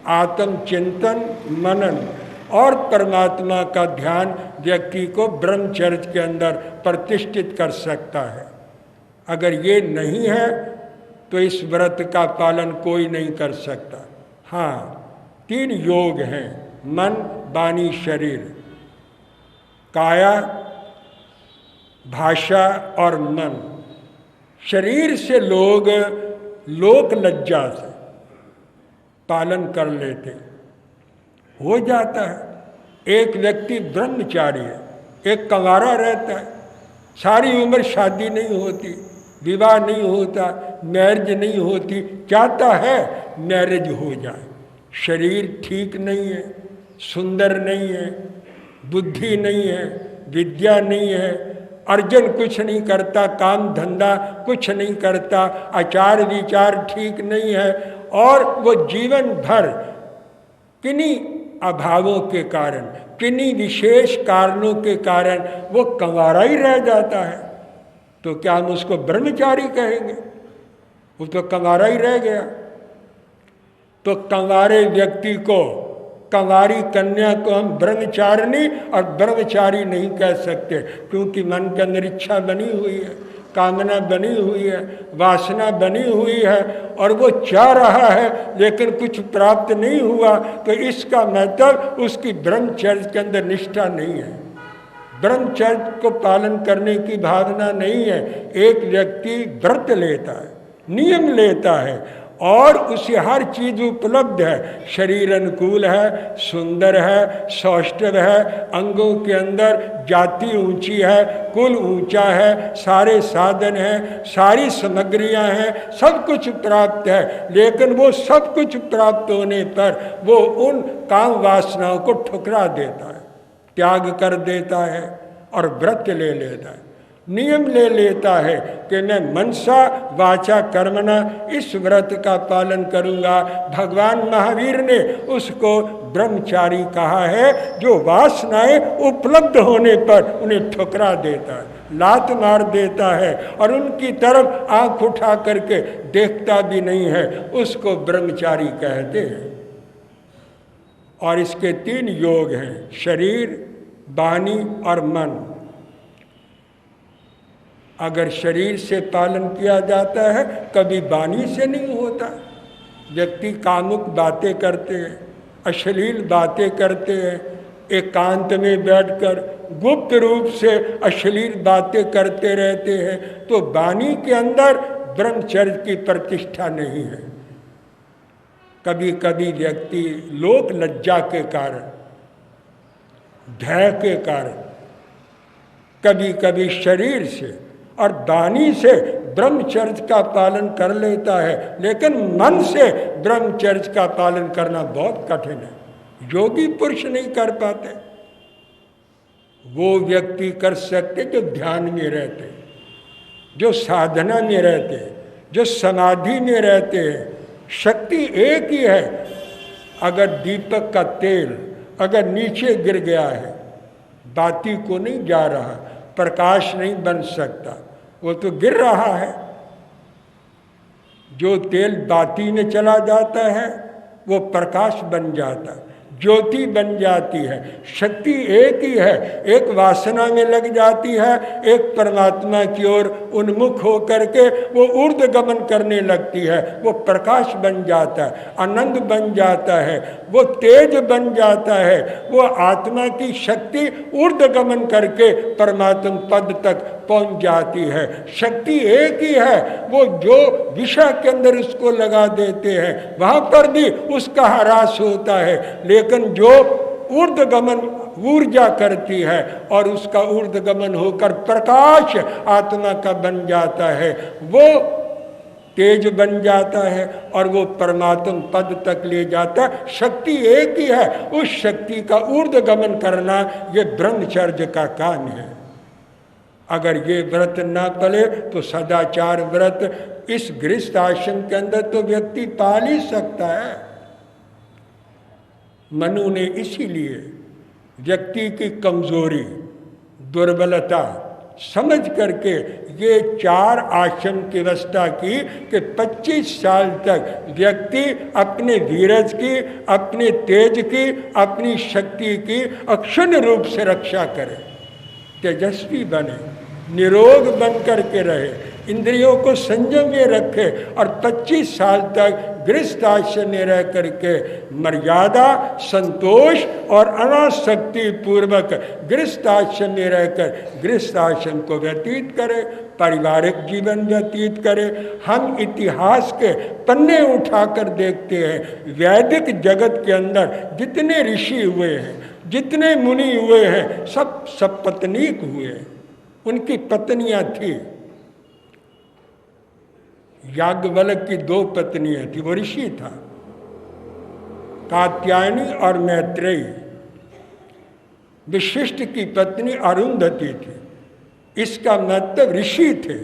आत्म चिंतन, मनन और परमात्मा का ध्यान व्यक्ति को ब्रह्मचर्य के अंदर प्रतिष्ठित कर सकता है। अगर ये नहीं है तो इस व्रत का पालन कोई नहीं कर सकता। हाँ, 3 योग हैं, मन, वाणी, शरीर, काया, भाषा और मन। शरीर से लोग लोक लज्जा से पालन कर लेते, हो जाता है। एक व्यक्ति ब्रह्मचारी है, एक कंवारा रहता है, सारी उम्र शादी नहीं होती, विवाह नहीं होता, मैरिज नहीं होती, चाहता है मैरिज हो जाए। शरीर ठीक नहीं है, सुंदर नहीं है, बुद्धि नहीं है, विद्या नहीं है, अर्जन कुछ नहीं करता, काम धंधा कुछ नहीं करता, आचार विचार ठीक नहीं है, और वो जीवन भर किन्हीं अभावों के कारण, किन्हीं विशेष कारणों के कारण वो कंवारा ही रह जाता है। तो क्या हम उसको ब्रह्मचारी कहेंगे? वो तो कंवारा ही रह गया। तो कंवारे व्यक्ति को, कंवारी कन्या को हम ब्रह्मचारिणी और ब्रह्मचारी नहीं कह सकते, क्योंकि मन के अंदर इच्छा बनी हुई है, कामना बनी हुई है, वासना बनी हुई है, और वो चाह रहा है लेकिन कुछ प्राप्त नहीं हुआ। तो इसका मतलब उसकी ब्रह्मचर्य के अंदर निष्ठा नहीं है, ब्रह्मचर्य को पालन करने की भावना नहीं है। एक व्यक्ति व्रत लेता है, नियम लेता है, और उसे हर चीज़ उपलब्ध है, शरीर अनुकूल है, सुंदर है, सौष्ठव है, अंगों के अंदर जाति ऊंची है, कुल ऊंचा है, सारे साधन हैं, सारी सामग्रियां हैं, सब कुछ प्राप्त है, लेकिन वो सब कुछ प्राप्त होने पर वो उन काम वासनाओं को ठुकरा देता है, त्याग कर देता है और व्रत ले लेता है, नियम ले लेता है कि मैं मनसा वाचा कर्मणा इस व्रत का पालन करूंगा। भगवान महावीर ने उसको ब्रह्मचारी कहा है, जो वासनाएं उपलब्ध होने पर उन्हें ठुकरा देता है, लात मार देता है और उनकी तरफ आंख उठा करके देखता भी नहीं है, उसको ब्रह्मचारी कहते हैं। और इसके 3 योग हैं, शरीर, वाणी और मन। अगर शरीर से पालन किया जाता है, कभी वाणी से नहीं होता। व्यक्ति कामुक बातें करते हैं, अश्लील बातें करते हैं, एकांत में बैठकर गुप्त रूप से अश्लील बातें करते रहते हैं, तो वाणी के अंदर ब्रह्मचर्य की प्रतिष्ठा नहीं है। कभी कभी व्यक्ति लोक लज्जा के कारण, भय के कारण, कभी कभी शरीर से और वाणी से ब्रह्मचर्य का पालन कर लेता है, लेकिन मन से ब्रह्मचर्य का पालन करना बहुत कठिन है। योगी पुरुष नहीं कर पाते। वो व्यक्ति कर सकते जो ध्यान में रहते, जो साधना में रहते, जो समाधि में रहते हैं। शक्ति एक ही है। अगर दीपक का तेल अगर नीचे गिर गया है, बाती को नहीं जा रहा, प्रकाश नहीं बन सकता, वो तो गिर रहा है। जो तेल बाती में चला जाता है वो प्रकाश बन जाता है, ज्योति बन जाती है। शक्ति एक ही है, एक वासना में लग जाती है, एक परमात्मा की ओर उन्मुख हो करके वो ऊर्ध्व गमन करने लगती है, वो प्रकाश बन जाता है, आनंद बन जाता है, वो तेज बन जाता है। वो आत्मा की शक्ति ऊर्ध्व गमन करके परमात्मा पद तक पहुंच जाती है। शक्ति एक ही है। वो जो विषय के अंदर उसको लगा देते हैं वहां पर भी उसका ह्रास होता है, लेकिन जो ऊर्ध्व गमन ऊर्जा करती है और उसका ऊर्ध्वगमन होकर प्रकाश आत्मा का बन जाता है, वो तेज बन जाता है और वो परमात्म पद तक ले जाता है। शक्ति एक ही है, उस शक्ति का ऊर्ध्वगमन करना ये ब्रह्मचर्य का काम है। अगर ये व्रत ना पले तो सदाचार व्रत इस गृहस्थ आश्रम के अंदर तो व्यक्ति पाल ही सकता है। मनु ने इसीलिए व्यक्ति की कमजोरी, दुर्बलता समझ करके ये 4 आश्रम की व्यवस्था की कि 25 साल तक व्यक्ति अपने धीरज की, अपने तेज की, अपनी शक्ति की अक्षुण्ण रूप से रक्षा करे, तेजस्वी बने, निरोग बन करके रहे, इंद्रियों को संयम में रखे और 25 साल तक गृहस्थ आश्रम में रह करके मर्यादा, संतोष और अनासक्ति पूर्वक गृहस्थ आश्रम में रहकर गृहस्थ आश्रम को व्यतीत करे, पारिवारिक जीवन व्यतीत करे। हम इतिहास के पन्ने उठाकर देखते हैं, वैदिक जगत के अंदर जितने ऋषि हुए हैं, जितने मुनि हुए हैं, सब सपत्नीक हुए हैं। उनकी पत्नियां थी। याज्ञवल्क्य की 2 पत्नियां थी, वो ऋषि था, कात्यायनी और मैत्रेयी। वशिष्ठ की पत्नी अरुंधति थी। इसका मतलब ऋषि थे,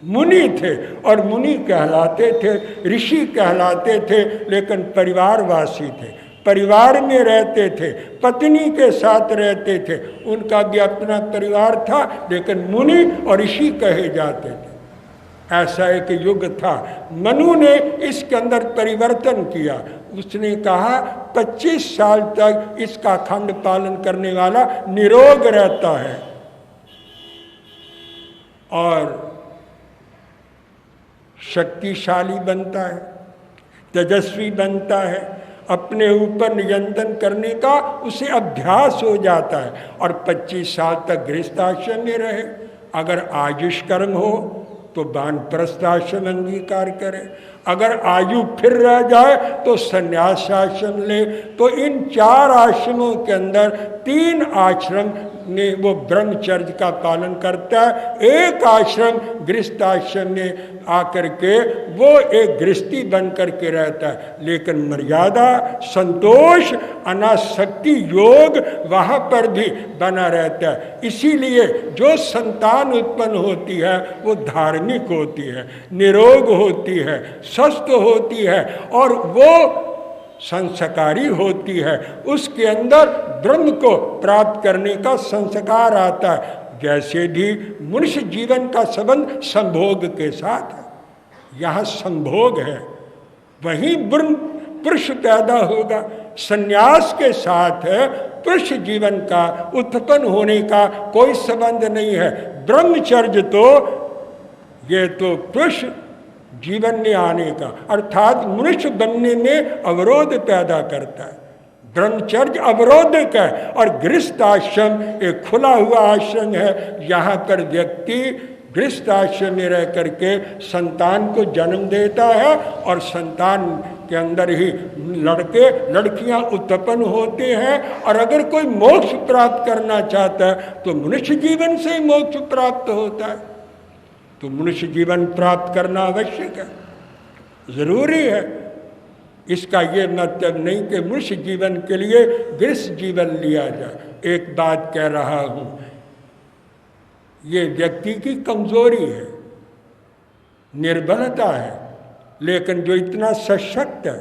मुनि थे, और मुनि कहलाते थे, ऋषि कहलाते थे, लेकिन परिवारवासी थे, परिवार में रहते थे, पत्नी के साथ रहते थे। उनका भी अपना परिवार था, लेकिन मुनि और ऋषि कहे जाते थे। ऐसा एक युग था। मनु ने इसके अंदर परिवर्तन किया। उसने कहा 25 साल तक इसका अखंड पालन करने वाला निरोग रहता है और शक्तिशाली बनता है, तेजस्वी बनता है, अपने ऊपर नियंत्रण करने का उसे अभ्यास हो जाता है और 25 साल तक गृहस्थ आश्रम में रहे। अगर आयुष कर्म हो तो वानप्रस्थ आश्रम अंगीकार करे, अगर आयु फिर रह जाए तो संन्यास आश्रम ले। तो इन 4 आश्रमों के अंदर 3 आश्रम में वो ब्रह्मचर्य का पालन करता है। एक आश्रम गृहस्थ आश्रम में आकर के वो एक गृहस्थी बन करके रहता है, लेकिन मर्यादा, संतोष, अनासक्ति योग वहाँ पर भी बना रहता है। इसीलिए जो संतान उत्पन्न होती है वो धार्मिक होती है, निरोग होती है, स्वस्थ होती है और वो संस्कारी होती है। उसके अंदर ब्रह्म को प्राप्त करने का संस्कार आता है। जैसे भी मनुष्य जीवन का संबंध संभोग के साथ है, यहाँ संभोग है, वहीं ब्रह्म पुरुष पैदा होगा। संन्यास के साथ पुरुष जीवन का उत्पन्न होने का कोई संबंध नहीं है। ब्रह्मचर्य तो ये तो पुरुष जीवन में आने का अर्थात मनुष्य बनने में अवरोध पैदा करता है। ब्रह्मचर्य अवरोधक है और गृहस्थ आश्रम एक खुला हुआ आश्रम है। यहाँ पर व्यक्ति गृहस्थ आश्रम में रह करके संतान को जन्म देता है और संतान के अंदर ही लड़के लड़कियां उत्पन्न होते हैं। और अगर कोई मोक्ष प्राप्त करना चाहता है तो मनुष्य जीवन से ही मोक्ष प्राप्त होता है। तो मनुष्य जीवन प्राप्त करना आवश्यक है, जरूरी है। इसका ये मतलब नहीं कि मनुष्य जीवन के लिए गृहस्थ जीवन लिया जाए। एक बात कह रहा हूँ, ये व्यक्ति की कमजोरी है, निर्बलता है, लेकिन जो इतना सशक्त है,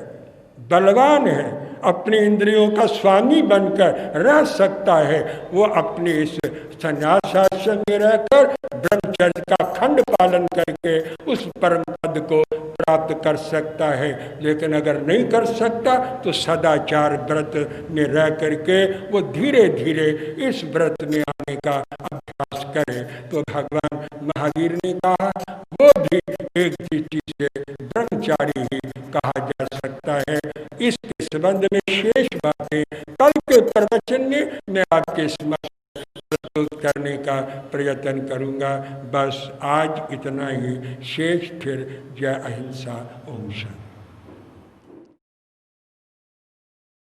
बलवान है, अपने इंद्रियों का स्वामी बनकर रह सकता है, वो अपने इस संन्यास आश्रम में रहकर ब्रह्मचर्य का खंड पालन करके उस परम पद को प्राप्त कर सकता है। लेकिन अगर नहीं कर सकता तो सदाचार व्रत में रह करके वो धीरे धीरे इस व्रत में आने का अभ्यास करे। तो भगवान महावीर ने कहा वो भी एक दृष्टि से ब्रह्मचारी ही कहा जा सकता है। इसके संबंध में शेष बातें कल के प्रवचन में मैं आपके समक्ष प्रस्तुत करने का प्रयत्न करूंगा। बस आज इतना ही, शेष फिर जय अहिंसा। ओम शांति।